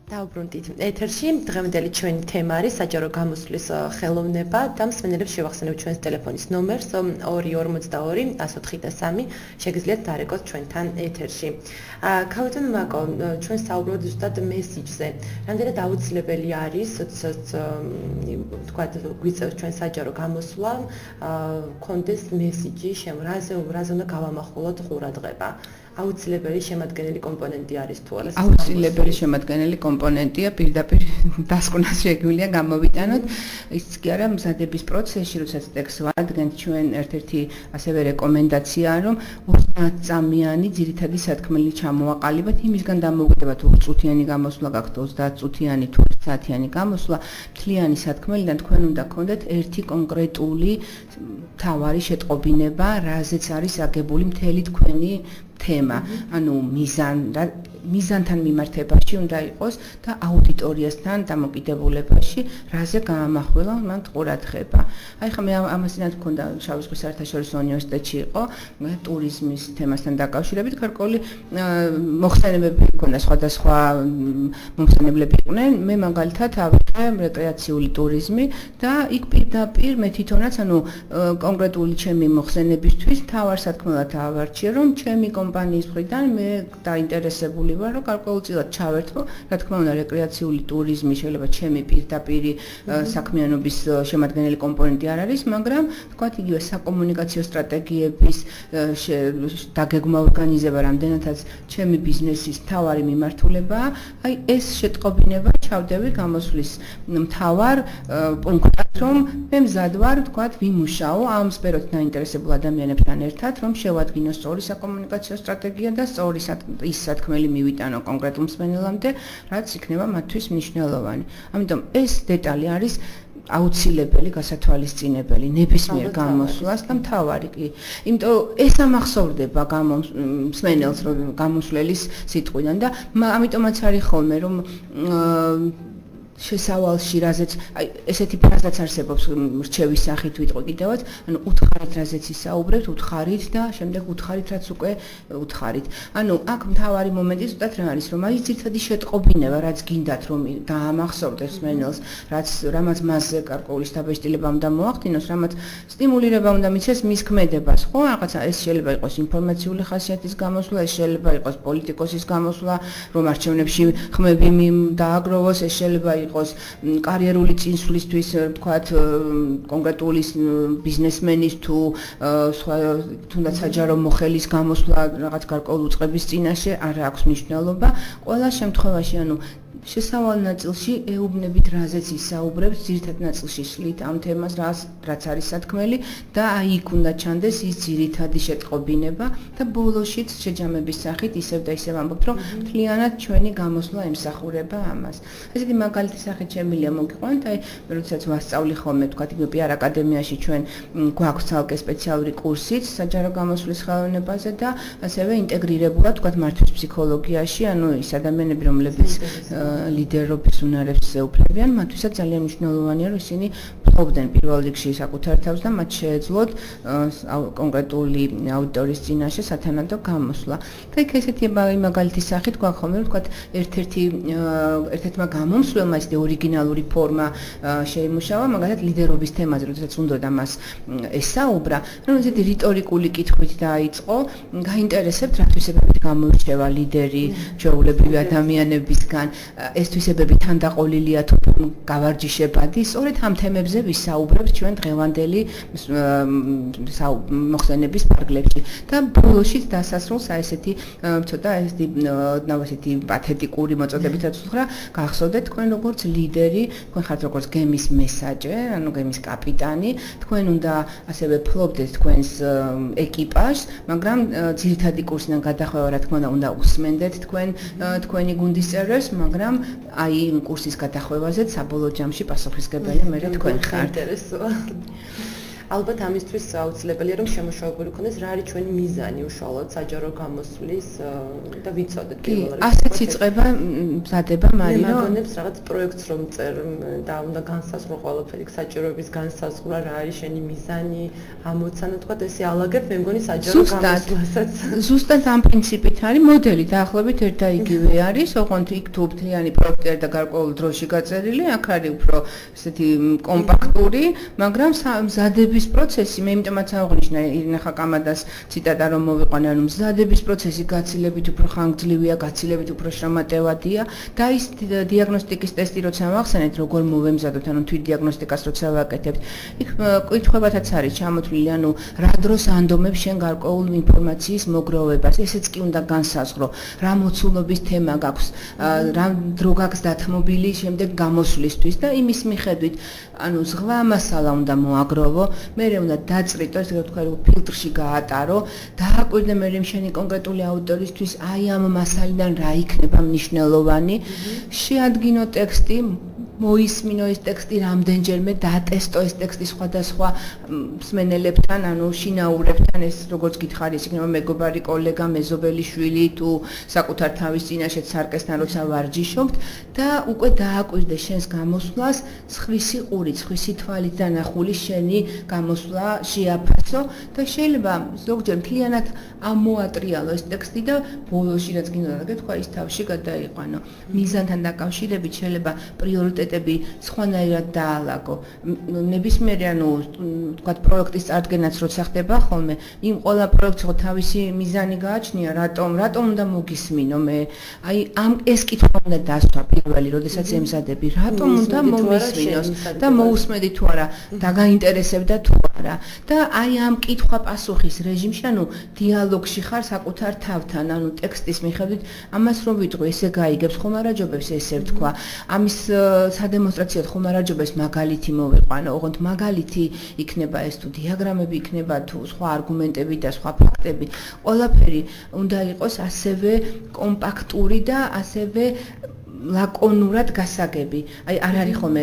S2: დავბრუნდით. ეთერში დღევანდელი ჩვენი თემა არის საჯარო გამოსვლის ხელოვნება და მსმენელებს შევახსენებ ჩვენს ტელეფონის ნომერს 242 104 შეგიძლიათ დარეკოთ ჩვენთან ეთერში. ქალბატონ მაკო, ჩვენ საუბრობთ ზუსტად მესიჯზე. რამდენად აუცილებელი არის, როდესაც თქვათ გვიწევს ჩვენ საჯარო გამოსვლა, კონდეს მესიჯი, რაზე უნდა გავამახვილოთ ყურადღება. აუცილებელი შემადგენელი კომპონენტი არის თუ არა?
S3: აუცილებელი შემადგენელი კომპონენტია, პირდაპირ დასკვნას შეგვიძლია გამოვიტანოთ. ის კი არა მზადების პროცესში, როდესაც ტექსტს ვადგენთ, ჩვენ ერთ-ერთი ასევე რეკომენდაციაა, რომ 30 წამიანი ძირითადი სათქმელი ჩამოაყალიბოთ, იმისგან დამოუკიდებლად 2 წუთიანი გამოსვლა გაქვთ, 30 წუთიანი თუ 1 საათიანი გამოსვლა, მთლიანი სათქმელიდან თქვენ უნდა გქონდეთ ერთი კონკრეტული მთავარი შეტყობინება, რაზეც არის აგებული მთელი თქვენი თემა, ანუ მიზანთან მიმართებაში უნდა იყოს და აუდიტორიასთან დამოკიდებულებაში, რაზე გაამახვილა მან ყურადღება. აი ხა მე ამასთან მქონდა შავი ზღვის საერთაშორისო უნივერსიტეტში იყო ტურიზმის თემასთან დაკავშირებით, გარკვეული მოხსენებები მქონდა სხვადასხვა მომხსენებლები იყვნენ. მე მაგალითად ავიღე რეკრეაციული ტურიზმი და იქ პირდაპირ მე თვითონაც ანუ კონკრეტული ჩემი მოხსენებისთვის თავარ სათქმელად ავარჩიე, რომ ჩემი კომპანიის მხრიდან მე დაინტერესებული ვარ, რომ გარკვეულწილად ჩავერთო, რა თქმა უნდა, რეკრეაციული ტურიზმი შეიძლება ჩემი პირდაპირი საქმიანობის შემადგენელი კომპონენტი არ არის, მაგრამ თქვათ იგივე საკომუნიკაციო სტრატეგიების დაგეგმა ორგანიზება რამდენადაც ჩემი ბიზნესის მთავარი მიმართულებაა, აი ეს შეტყობინება ჩავდები გამოსვლის მთავარ პუნქტად, რომ მე მზად ვარ, თქვათ, ვიმუშაო ამ სფეროთ დაინტერესებულ ადამიანებთან ერთად, რომ შევადგინო სწორი საკომუნიკაციო სტრატეგია და სწორი ის სათქმელი მივიტანო კონკრეტულ მსმენელამდე, რაც იქნება მათთვის მნიშვნელოვანი. ამიტომ ეს დეტალი არის აუცილებელი გასათვალისწინებელი ნებისმიერ გამოსვლას და მთავარი კი. იმიტომ ეს ამახსოვრდება მსმენელს გამოსვლის სიტყვიდან და ამიტომაც არის ხოლმე რომ შესავალში, რაზეც აი ესეთი ფრაზაც არსებობს რჩევის სახით ვიტყვი კიდევაც, ანუ უთხარით რაზეც ისაუბრებთ, უთხარით და შემდეგ უთხარით რაც უკვე უთხარით. ანუ აქ მთავარი მომენტი ზუსტად რა არის, რომ აი ძირითადი შეტყობინება, რაც გინდათ რომ დაამახსოვრდეს მენელს, რამაც მასზე გარკვეული დაბეჭდილება უნდა მოახდინოს, რამაც სტიმულირება უნდა მიცეს მის ქმედებას, ხო? რაღაცა ეს შეიძლება იყოს ინფორმაციული ხასიათის გამოსვლა, ეს შეიძლება იყოს პოლიტიკოსის გამოსვლა, რომ არჩევნებში ხმები დააგროვოს, ეს შეიძლება იყოს კარიერული წინსვლისთვის, თქვათ, კონკრეტული ბიზნესმენის თუ სხვა თუნდაც საჯარო მოხელის გამოსვლა რაღაც გარკვეულ უწყების წინაშე არ აქვს მნიშვნელობა. ყველა შემთხვევაში, ანუ შესავალ ნაწილში ეუბნებით რაზეც ისაუბრებს, ძირითად ნაწილში სვლით ამ თემას, რაც არის სათქმელი და აი იქ უნდა ჩანდეს ის ძირითადი შეტყობინება და ბოლოშიც შეჯამების სახით ისევ და ისევ ამბობთ, რომ მთლიანად ჩვენი გამოსვლა ემსახურება ამას. ესეთი მაგალითის სახით შემიძლია მოგიყვანოთ, აი როდესაც ვასწავლი ხოლმე, თქვათ, PR აკადემიაში ჩვენ გვაქვს ცალკე სპეციალური კურსიც საჯარო გამოსვლის ხელოვნებაზე და ასევე ინტეგრირებულად, თქვათ, მართვის ფსიქოლოგიაში, ანუ ის ადამიანები, რომლებიც ლიდერობის უნარებს ეუფლებიან, მათთვისაც ძალიან მნიშვნელოვანია, რომ ისინი ფლობდნენ პირველ რიგში საკუთარ თავს და მათ შეეძლოთ კონკრეტული აუდიტორიის წინაშე სათანადო გამოსვლა. და იქ ესეთი მაგალითის სახით გვაქვს ხოლმე, რომ თქვათ, ერთ-ერთმა გამომსვლელმა ისეთი ორიგინალური ფორმა შეიმუშავა, მაგალითად ლიდერობის თემაზე, როდესაც უნდოდა მას ესაუბრა, რომ ესეთი რიტორიკული კითხვით დაიწყო, გაინტერესებთ რა თვისებებით გამოირჩევა ლიდერი ჩვეულებრივი ადამიანებისგან, ეს თვისებები თან დაყოლილია თუ გავარჯიშებადი, სწორედ ამ თემებზე ვისაუბრებთ ჩვენ დღევანდელი მოხსენების ფარგლებში და ბოლოში დასასრულს ესეთი ცოტა ესეთი პათეტიკური მოწოდებითაც ვთქვა, გახსოვდეთ თქვენ როგორც ლიდერი, თქვენ ხართ როგორც გემის მესაჯე, ანუ გემის კაპიტანი, თქვენ უნდა ასევე ფლობდეთ თქვენს ეკიპაჟს, მაგრამ ძირითადი კურსიდან გადახვევა რა თქმა უნდა უსმენდეთ თქვენი გუნდის წევრებს, მაგრამ აი კურსის გადახვევაზეც საბოლოო ჯამში პასუხისმგებელი მე თქვენ ხართ.
S2: ალბათ ამისთვის აუცილებელია რომ შემოშავებული ქონდეს რა არის ჩვენი მიზანი უშუალოდ საჯარო გამოსვლის და ვიცოდეთ პირველ რიგში.
S3: ასეც იწყება მზადება მარინო.
S2: მაგონებს რაღაც პროექტს რომ წერ და უნდა განსაზღვრო ყველაფერი საჭიროების განსაზღვრა რა არის შენი მიზანი, ამოცანა თქვა ესე ალაგებ მე მგონი საჯარო გამოსვლასაც.
S3: ზუსტად ამ პრინციპით არის მოდელი დაახლოებით ერთ და იგივე არის, ოღონდ იქ თუ მთლიანი პროექტი და გარკვეულ დროში გაწერილი, აქ არის უფრო ესეთი კომპაქტური, მაგრამ მზადების პროცესი, მე იმიტომაც აღნიშნა ირინა ხაკამადას ციტატა რომ მოვიყვანე, ანუ მზადების პროცესი გაცილებით უფრო ხანგრძლივია, გაცილებით უფრო შრომატევადია და ის დიაგნოსტიკის ტესტი როცა მახსენეთ, როგორ მოვემზადოთ, ანუ თვით დიაგნოსტიკას როცა ვაკეთებთ, იქ კითხვებათაც არის ჩამოთვლილი, ანუ რა დროს ანდომებს შენ გარკვეულ ინფორმაციის მოგროვებას, ესეც კი უნდა განსაზღვრო, რა მოცულობის თემა გაქვს, რა დრო გაქვს დათმობილი შემდეგ გამოსვლისთვის და იმის მიხედვით, ანუ ზღვა მასალა უნდა მოაგროვო, მერე უნდა დაწრიტო, ესე ვთქვა, ფილტრში გაატარო, დააკვირდე მერე შენი კონკრეტული აუდიტორისთვის აი ამ მასალიდან რა იქნება მნიშვნელოვანი, შეადგინო ტექსტი, მოისმინო ეს ტექსტი რამდენჯერმე, დატესტო ეს ტექსტი სხვადასხვა მსმენელებთან, ანუ შინაურებთან, ეს როგორც გითხარი, ის იქნება მეგობარი, კოლეგა, მეზობელი შვილი თუ საკუთარ თავის წინაშე სარკესთან როცა ვარჯიშობთ და უკვე დააკვირდე შენს გამოსვლას, სხვისი ყურით, სხვისი თვალით დანახული შენი გამოსვლა შეაფასო და შეიძლება ზოგჯერ მთლიანად ამოატრიალო ეს ტექსტი და ბოლოში რაც გინდა გეთქვა ის თავში გადაიყვანო. მიზანთან დაკავშირებით შეიძლება პრიორიტეტები სხვანაირად დაალაგო. ნებისმიერი, ანუ თქვათ, პროექტის წარდგენაც როცა ხდება ხოლმე, იმ ყველა პროექტს ხო თავისი მიზანი გააჩნია, რატომ უნდა მოგისმინო მე? აი ამ ეს კითხვა უნდა დასვა პირველი, როდესაც ემზადები, რატომ უნდა მომისმინოს და მოусმედი თუ არა, დაგაინტერესებდა თუ არა. და აი ამ კითხვა-პასუხის რეჟიმში, ანუ დიალოგში ხარ საკუთარ თავთან, ანუ ტექსტის მიხედვით, ამას რომ ვიტყვი, ესე გაიგებს, ხომ არ აჯობებს ესე ვთქვა. ამის სადემონსტრაციოდ ხომ არ აჯობებს მაგალითი მოვიყვანო, ოღონდ მაგალითი იქნება ეს თუ დიაგრამები იქნება თუ სხვა არგუმენტები და სხვა ფაქტები. ყველაფერი უნდა იყოს ასევე კომპაქტური და ასევე ლაკონურად გასაგები. აი არ არის ხოლმე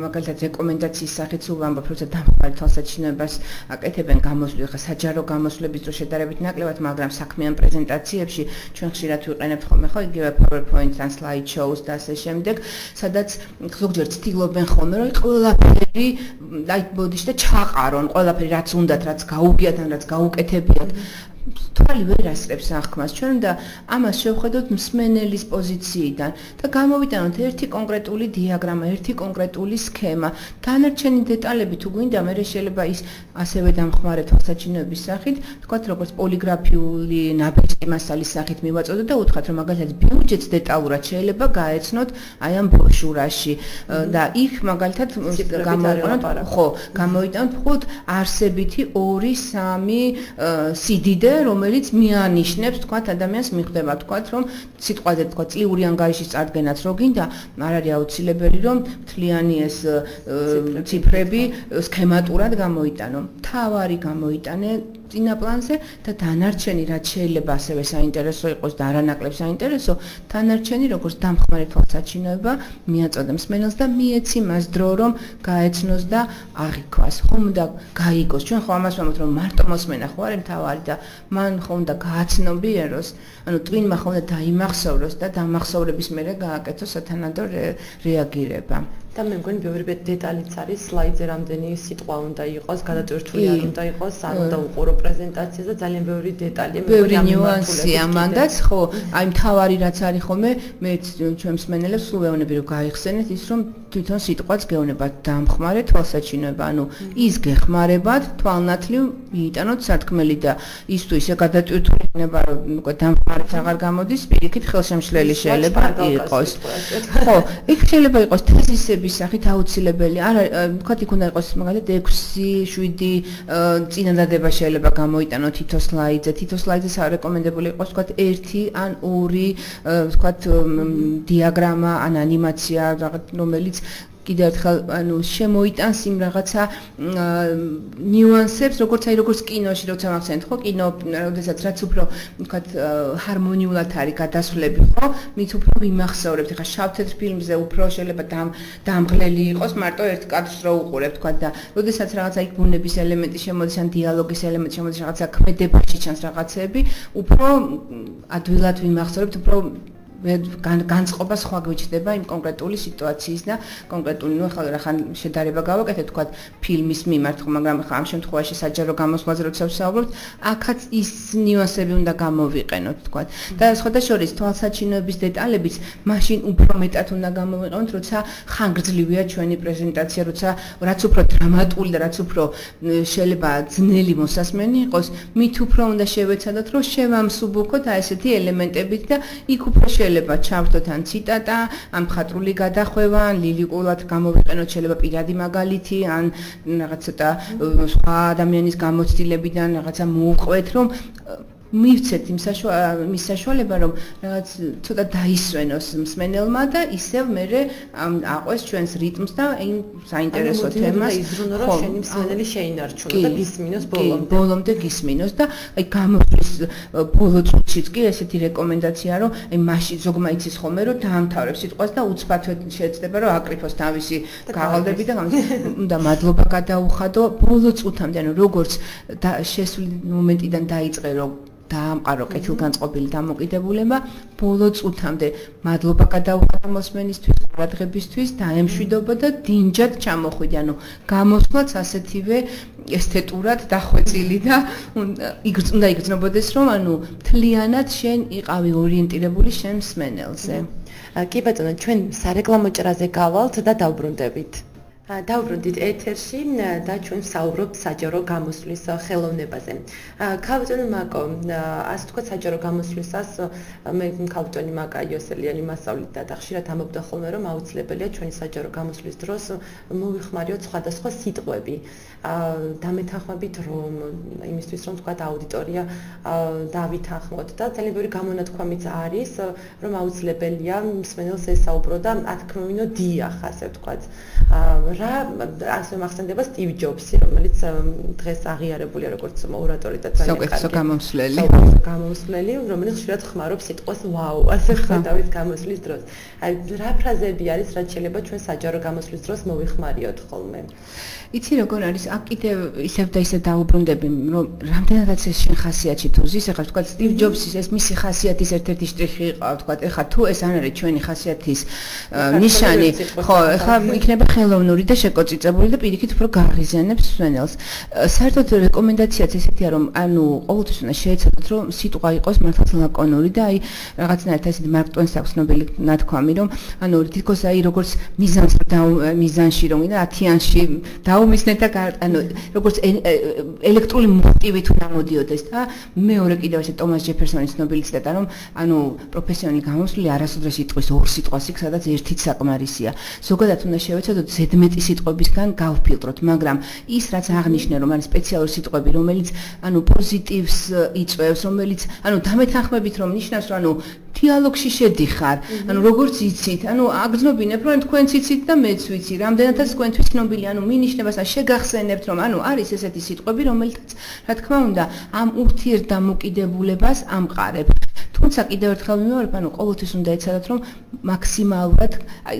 S3: მაგალითად რეკომენდაციის სახით სულ ვამბობ, როცა დამხმარე თვალსაჩინოებას აკეთებენ გამოსვლი, ხა საჯარო გამოსვლების დრო შედარებით ნაკლებად, მაგრამ საქმიან პრეზენტაციებში ჩვენ ხშირად ვიყენებთ ხოლმე ხო იგივე PowerPoint-ს ან slideshows და ასე შემდეგ, სადაც ზოგჯერ ცდილობენ ხოლმე, რომ ყველაფერი აი ბოდიში და ჩაყარონ, ყველაფერი რაც უნდათ, რაც გაუგიათ ან რაც გაუკეთებიათ. თვალი ვერ ასწრებს აღქმას ჩვენ და ამას შევხედოთ მსმენელის პოზიციიდან და გამოვიტანოთ ერთი კონკრეტული დიაგრამა, ერთი კონკრეტული სქემა. დანარჩენი დეტალები თუ გვინდა, მე შეიძლება ის ასევე დამხმარე თვალსაჩინოების სახით, თქვათ როგორც პოლიგრაფიული ნაბეჭდი მასალის სახით მივაწოდოთ და უთხრათ რომ მაგალითად ბიუჯეტს დეტალურად შეიძლება გაეცნოთ აი ამ ბროშურაში და იქ მაგალითად გამოვიტანოთ მხოლოდ არსებითი 2-3 სიდიდე რომელიც მიანიშნებს თქვათ ადამიანს მიხვდება თქვათ რომ სიტყვაზე თქვათ წლიური ანგარიშის წარდგენაც რო გინდა არ არის აუცილებელი რომ მთლიანი ეს ციფრები სქემატურად გამოიტანო თავარი გამოიტანე წინა პლანზე და დანარჩენი რაც შეიძლება ასევე საინტერესო იყოს და არანაკლებ საინტერესო დანარჩენი როგორც დამხმარე თვალსაჩინოება მიაწოდე მსმენელს და მიეცი მას დრო რომ გაეცნოს და აღიქვას ხომ და გაიგოს ჩვენ ხო ამას ვამბობთ რომ მარტო მოსმენა ხო არის თავარი და მან ხომ და გააცნობიეროს ანუ ტვინმა ხომ და დაიმახსოვროს და დამახსოვრების მერე გააკეთოს სათანადო რეაგირება
S2: და მე მგონი ბევრი დეტალიც არის სლაიდზე რამდენი სიტყვა უნდა იყოს, გადატვირთული არ უნდა იყოს, არ უნდა უყურო პრეზენტაციას და ძალიან ბევრი დეტალია, მე
S3: მგონი ნიუანსია მანდაც, ხო, აი მთავარი რაც არის ხოლმე, მე ჩვენ მსმენელებს სულ ვეუბნები რომ გაიხსენეთ ის რომ თვითონ სიტყვაც გეუბნებათ დამხმარე თვალსაჩინოება, ანუ ის გეხმარებათ თვალნათლივ მიიტანოთ სათქმელი და ის თუ ისე გადატვირთული იქნება რომ უკვე დამხმარეთ აღარ გამოდის, პირიქით ხელშემშლელი შეიძლება იყოს. ხო, იქ შეიძლება იყოს თეზისების სახით აუცილებელი. არა, ვთქვათ, იქ უნდა იყოს მაგალითად 6-7 წინადადება შეიძლება გამოიტანო თითო სლაიდზე. თითო სლაიდზე სარეკომენდებული იყოს ვთქვათ 1 ან 2 ვთქვათ დიაგრამა ან ანიმაცია რომელიც კიდევ ერთხელ ანუ შემოიტანს იმ რაღაცა ნიუანსებს როგორც კინოში როცა მახსენეთ ხო კინო როდესაც რაც უფრო ვთქვათ ჰარმონიულად არის გადასვლები ხო მით უფრო ვიმახსოვრებთ ხა შავ-თეთრ ფილმზე უფრო შეიძლება დამღლელი იყოს მარტო ერთ კადრს რო უყურებთ ვთქვათ და როდესაც რაღაცა იქ ბუნების ელემენტი შემოდის ან დიალოგის ელემენტი შემოდის რაღაცა ქმედებაში ჩანს რაღაცები უფრო ადვილად ვიმახსოვრებთ უფრო განწყობა სხვა გვიჩნდება იმ კონკრეტული სიტუაციის და კონკრეტული ნუ ახლა რახან შედარება გავაკეთეთ თქვა ფილმის მიმართ ხო მაგრამ ხა ამ შემთხვევაში საჯარო გამოსვლაზე როცა ვსაუბრობთ აქაც ის ნიუანსები უნდა გამოვიყენოთ თქვა და სხვადასხვა თვალსაჩინოების დეტალებიც მაშინ უფრო მეტად უნდა გამოვიყენოთ როცა ხანგრძლივია ჩვენი პრეზენტაცია როცა რაც უფრო დრამატული და რაც უფრო შეიძლება ძნელი მოსასმენი იყოს მით უფრო უნდა შევეცადოთ რომ შევამსუბუქოთ აი ესეთი ელემენტებით და იქ უფრო შეიძლება ჩავთოთ ან ციტატა, ან მხატვრული გადახვევა, ან ლირიკულად გამოვიყენოთ შეიძლება პირადი მაგალითი, ან რაღაც ცოტა სხვა ადამიანის გამოცდილებიდან რაღაცა მოუყვეთ, რომ მივცეთ იმ საშუალება, რომ რაღაც ცოტა დაისვენოს მსმენელმა და ისევ მერე აყვეს ჩვენს რიტმს და იმ საინტერესო თემას.
S2: იზრუნო რომ შენი მსმენელი შეინარჩუნო და გისმინოს ბოლომდე.
S3: ბოლომდე გისმინოს და აი გამოსვლის ბოლო წუთშიც კი ესეთი რეკომენდაცია, რომ აი მაშინ ზოგმა იცის ხოლმე, რომ დაამთავრებს სიტყვას და უცბად შეეცდება, რომ აკრიფოს თავისი გაყალდები და უნდა მადლობა გადაუხადო ბოლო წუთამდე, ანუ როგორც შესული მომენტიდან დაიწყე, რომ დაამყარო კეთილგანწყობილი დამოკიდებულება ბოლო წუთამდე მადლობა გადაუხადა მოსმენისთვის, ყურადღებისთვის, დაემშვიდობა და დინჯად ჩამოხვიდე. ანუ გამოსვლაც ასეთივე ესთეტურად დახვეწილი და უნდა იგრძნობოდეს, რომ ანუ მთლიანად შენ იყავი ორიენტირებული შენ მსმენელზე.
S2: კი ბატონო, ჩვენ სარეკლამო ჭრაზე გავალთ და დავბრუნდებით. დავბრუნდით ეთერში და ჩვენ ვსაუბრობთ საჯარო გამოსვლის ხელოვნებაზე. ქალბატონი მაკო, ასე თქვა საჯარო გამოსვლისას მე ქალბატონი მაკა იოსელიანი მასწავლით და ხშირად ამბობდა ხოლმე რომ აუცილებელია ჩვენი საჯარო გამოსვლის დროს მოვიხმარიოთ სხვადასხვა სიტყვები. დამეთანხმებით რომ იმისთვის რომ თქვა აუდიტორია დავითანხმოთ და ძალიან ბევრი გამონათქვამიც არის რომ აუცილებელია მსმენელს ესაუბრო და ათქმევინო დიახ ასე ვთქვათ. რა ასე მახსენდება სტივ ჯობსი, რომელიც დღეს აღიარებულია როგორც ორატორი და ძალიან
S3: საუკეთესო გამომსვლელი.
S2: გამომსვლელი, რომელიც ხშირად ხმარობს სიტყვას ვაუ, ასე ხედავით გამოსვლის დროს. აი რა ფრაზები არის, რაც შეიძლება ჩვენ საჯარო გამოსვლის დროს მოვიხმარიოთ ხოლმე.
S3: იცი როგორ არის? აქ კიდევ ისევ და ისევ დაუბრუნდები, რომ რამდენადაც ეს შენ ხასიათში თუ ზის, ახლა თქვა სტივ ჯობსის ეს მისი ხასიათის ერთ-ერთი შტრიხი იყო, თქვა, ეხლა თუ ეს არ არის ჩვენი ხასიათის ნიშანი, ხო, ეხლა იქნება ხელოვნური და შეკოწიწებული და პირიქით უფრო გააღიზიანებს მსმენელს. საერთოდ რეკომენდაციაც ესეთია, რომ ანუ ყოველთვის უნდა შეეცადოთ, რომ სიტყვა იყოს მართლაც ლაკონური და აი რაღაცნაირად ესეთი მარკ ტვენს აქვს ცნობილი ნათქვამი, რომ ანუ თითქოს აი როგორც მიზანში რომ და 10-იანში დაუმისნეთ და ანუ როგორც ელექტრული მოტივით უნდა მოდიოდეს და მეორე კიდევ ესე ტომას ჯეფერსონის ცნობილი ციტატა რომ ანუ პროფესიონალი გამოსვლილი არასოდეს იტყვის ორ სიტყვას იქ სადაც ერთიც საკმარისია. ზოგადად უნდა შევეცადოთ ზედმეტი სიტყვებისგან გავფილტროთ, მაგრამ ის რაც აღნიშნე რომ არის სპეციალური სიტყვები, რომელიც ანუ პოზიტივს იწვევს, რომელიც ანუ დამეთანხმებით რომ ნიშნავს რომ ანუ დიალოგში შედიხარ, ანუ როგორც იცით, ანუ აგრძნობინებ რომ თქვენც იცით და მეც ვიცი, რამდენადაც თქვენთვის ცნობილი, ანუ მინიშნებას ან შეგახსენებთ რომ ანუ არის ესეთი სიტყვები, რომელთაც რა თქმა უნდა ამ ურთიერთდამოკიდებულებას ამყარებ. თუმცა კიდევ ერთხელ ვიმეორებ, ანუ ყოველთვის უნდა ეცადოთ რომ მაქსიმალურად აი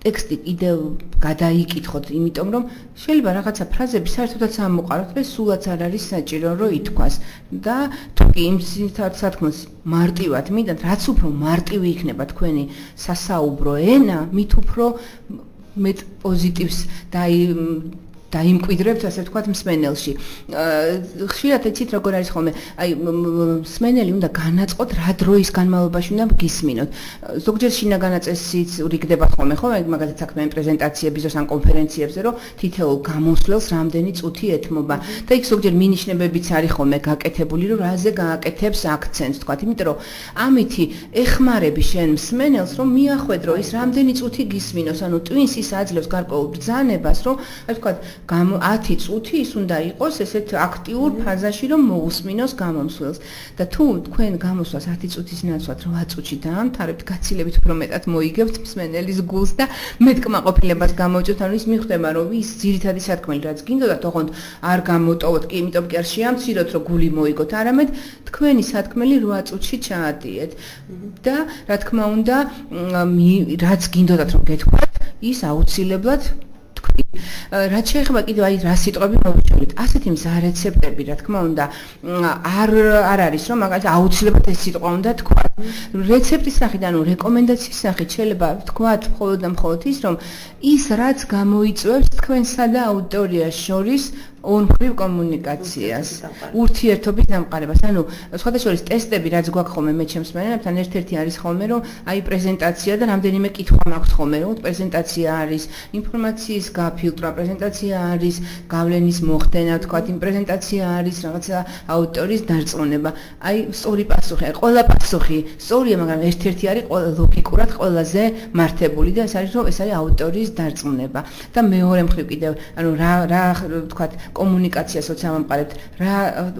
S3: ტექსტი კიდევ გადაიკითხოთ, იმიტომ რომ შეიძლება რაღაცა ფრაზები საერთოდაც ამოყაროთ და სულაც არ არის საჭირო რომ ითქვას და თუ კი იმ სათქმელს მარტივად მინდათ, რაც უფრო მარტივი იქნება თქვენი სასაუბრო ენა, მით უფრო მეტ პოზიტივს დაიმკვიდრებთ, ასე ვთქვათ, მსმენელში. ხშირად იცით როგორ არის ხოლმე, აი მსმენელი უნდა განაწყოთ რა დროის განმავლობაში უნდა გისმინოთ. ზოგჯერ შინაგანაც ესიც რიგდება ხოლმე, ხო, მაგალითად საქმე პრეზენტაციების ან კონფერენციებზე, რომ თითოეულ გამოსვლელს რამდენი წუთი ეთმობა. და იქ ზოგჯერ მინიშნებებიც არის ხოლმე გაკეთებული, რომ რაზე გააკეთებს აქცენტს, ვთქვათ, იმიტომ რომ ამითი ეხმარები შენ მსმენელს, რომ მიახვედრო ის რამდენი წუთი გისმინოს, ანუ ტვინს ის აძლევს გარკვეულ ბრძანებას, რომ აი ვთქვათ 10 წუთი ის უნდა იყოს ესეთ აქტიურ ფაზაში, რომ მოусმინოს გამომსვლელს. და თუ თქვენ გამოსვლას 10 წუთის ნაცვლად 8 წუთში დაამთავრებთ, გაცილებით უფრო მეტად მოიგებთ მსმენელის გულს და მეტ კმაყოფილებას გამოვჭოთ, ანუ ის მიხვდება, რომ ის ძირითადი სათქმელი, რაც გინდოდათ, ოღონდ არ გამოტოვოთ, კი იმიტომ კი არ შეამციროთ, რომ გული მოიგოთ, არამედ თქვენი სათქმელი 8 წუთში ჩაადიეთ. და რა თქმა უნდა, რაც გინდოდათ რომ გეთქვათ, ის აუცილებლად რაც შეეხება კიდევ აი რა სიტყვები მოვიჩვენოთ, ასეთი მზა რეცეპტები, რა თქმა უნდა, არ არის რომ მაგალითად აუცილებლად ეს სიტყვა უნდა თქვა. რეცეპტის სახით, ანუ რეკომენდაციის სახით შეიძლება ვთქვათ მხოლოდ და მხოლოდ ის, რომ ის რაც გამოიწვევს თქვენსა და აუდიტორიას შორის ორმხრივ კომუნიკაციას, ურთიერთობის დამყარებას. ანუ სხვადასხვა ტესტები, რაც გვაქვს ხოლმე მე ჩემს მსმენელებთან, ერთ-ერთი არის ხოლმე, რომ აი პრეზენტაცია და რამდენიმე კითხვა მაქვს ხოლმე, რომ პრეზენტაცია არის ინფორმაციის გაფილტრა, პრეზენტაცია არის გავლენის მოხდენა, თქვათ, იმ პრეზენტაცია არის რაღაცა აუდიტორიის დარწმუნება. აი სწორი პასუხი, ყველა პასუხი სწორია, მაგრამ ერთ-ერთი არის ლოგიკურად ყველაზე მართებული და ეს არის რომ ეს არის აუდიტორიის დარწმუნება. და მეორე მხრივ კიდევ, ანუ რა თქვათ კომუნიკაციასაც ამამყარებთ, რა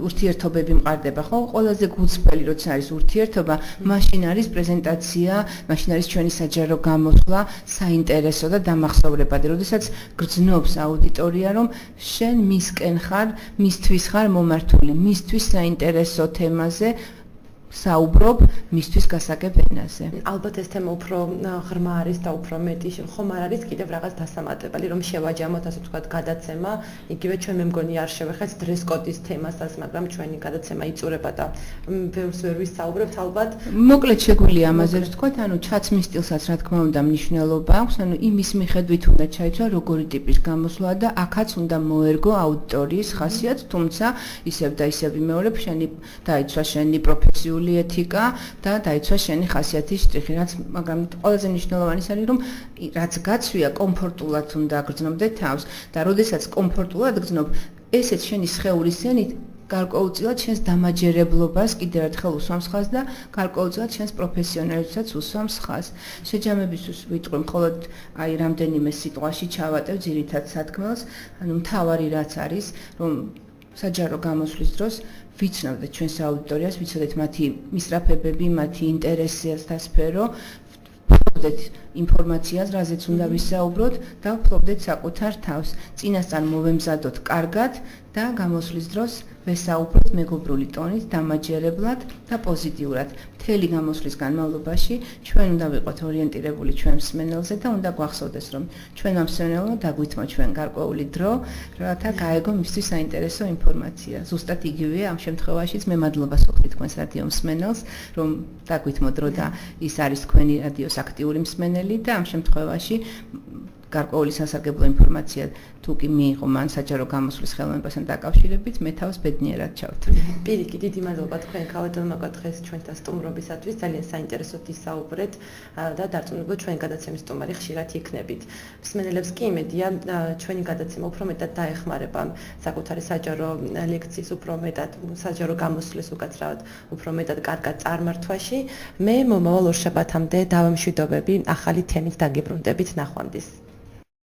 S3: ურთიერთობები მყარდება, ხო? ყველაზე გულწრფელი როცა არის ურთიერთობა, მაშინ არის პრეზენტაცია, მაშინ არის ჩვენი საჯარო გამოსვლა, საინტერესო და დამახსოვრებადი. როდესაც გრძნობს აუდიტორია, რომ შენ მისკენ ხარ, მისთვის ხარ მომართული, მისთვის საინტერესო თემაზე საუბრობ, მისთვის გასაგებ ენაზე.
S2: ალბათ ეს თემა უფრო ღრმა არის და უფრო მეტი, ხომ არ არის კიდევ რაღაც დასამატებელი, რომ შევაჯამოთ, ასე ვთქვათ, გადაცემა, იგივე ჩვენ მე მგონი არ შევეხეთ დრეს-კოდის თემასაც, მაგრამ ჩვენი გადაცემა იწურება და ბევრს ვერ ვისაუბრებთ ალბათ.
S3: მოკლედ შეგვიძლია ამაზე ვთქვათ, ანუ ჩაცმის სტილსაც რა თქმა უნდა მნიშვნელობა აქვს, ანუ იმის მიხედვით უნდა ჩაიცვა როგორი ტიპის გამოსვლა და აქაც უნდა მოერგო აუდიტორიის ხასიათს, თუმცა ისევ და ისევ ვიმეორებ, შენი დაიცვა შენი პროფესიული ეთიკა და დაიცვა შენი ხასიათის შტრიხი, მაგრამ ყველაზე მნიშვნელოვანი არის რომ რაც გაცვია კომფორტულად უნდა გრძნობდე თავს და როდესაც კომფორტულად გრძნობ, ესეც შენი სხეულის ზენით გარკვეულწილად შენს დამაჯერებლობას კიდევ ერთხელ უსვამს ხაზს და გარკვეულწილად შენს პროფესიონალობასაც უსვამს ხაზს. შეჯამებისთვის ვიტყვი მხოლოდ აი რამდენიმე სიტყვაში ჩავატევ ძირითად სათქმელს, ანუ მთავარი რაც არის, რომ საჯარო გამოსვლის დროს ვიცნობდეთ ჩვენს აუდიტორიას, ვიცოდეთ მათი მისწრაფებები, მათი ინტერესია და სფერო, ვფლობდეთ ინფორმაციას, რაზეც უნდა ვისაუბროთ და ვფლობდეთ საკუთარ თავს. წინასწარ მოვემზადოთ კარგად და გამოსვლის დროს ვესაუბროთ მეგობრული ტონით, დამაჯერებლად და პოზიტიურად. მთელი გამოსვლის განმავლობაში ჩვენ უნდა ვიყოთ ორიენტირებული ჩვენ მსმენელზე და უნდა გვახსოვდეს, რომ ჩვენმა მსმენელმა დაგვითმა ჩვენ გარკვეული დრო, რათა გაეგო მისთვის საინტერესო ინფორმაცია. ზუსტად იგივეა ამ შემთხვევაშიც მე მადლობას ვუხდით თქვენს რადიო მსმენელს, რომ დაგვითმო დრო და ის არის თქვენი რადიოს აქტიური მსმენელი და ამ შემთხვევაში გარკვეული სასარგებლო ინფორმაცია თუ კი მიიღო მან საჯარო გამოსვლის ხელოვნებასთან დაკავშირებით, მე თავს ბედნიერად ჩავთვლი.
S2: პირიქით, დიდი მადლობა თქვენ ქალბატონმა დღეს ჩვენთან სტუმრობისათვის, ძალიან საინტერესოდ ისაუბრეთ და დარწმუნებულად ჩვენი გადაცემის სტუმარი ხშირად იქნებით. მსმენელებს კი იმედია, ჩვენი გადაცემა უფრო მეტად დაეხმარება საკუთარი საჯარო ლექციის უფრო მეტად, საჯარო გამოსვლის უკაცრავად უფრო მეტად კარგად წარმართვაში. მე მომავალ ორშაბათამდე დავამშვიდობები ახალი თემით დაგიბრუნდებით. ნახვამდის.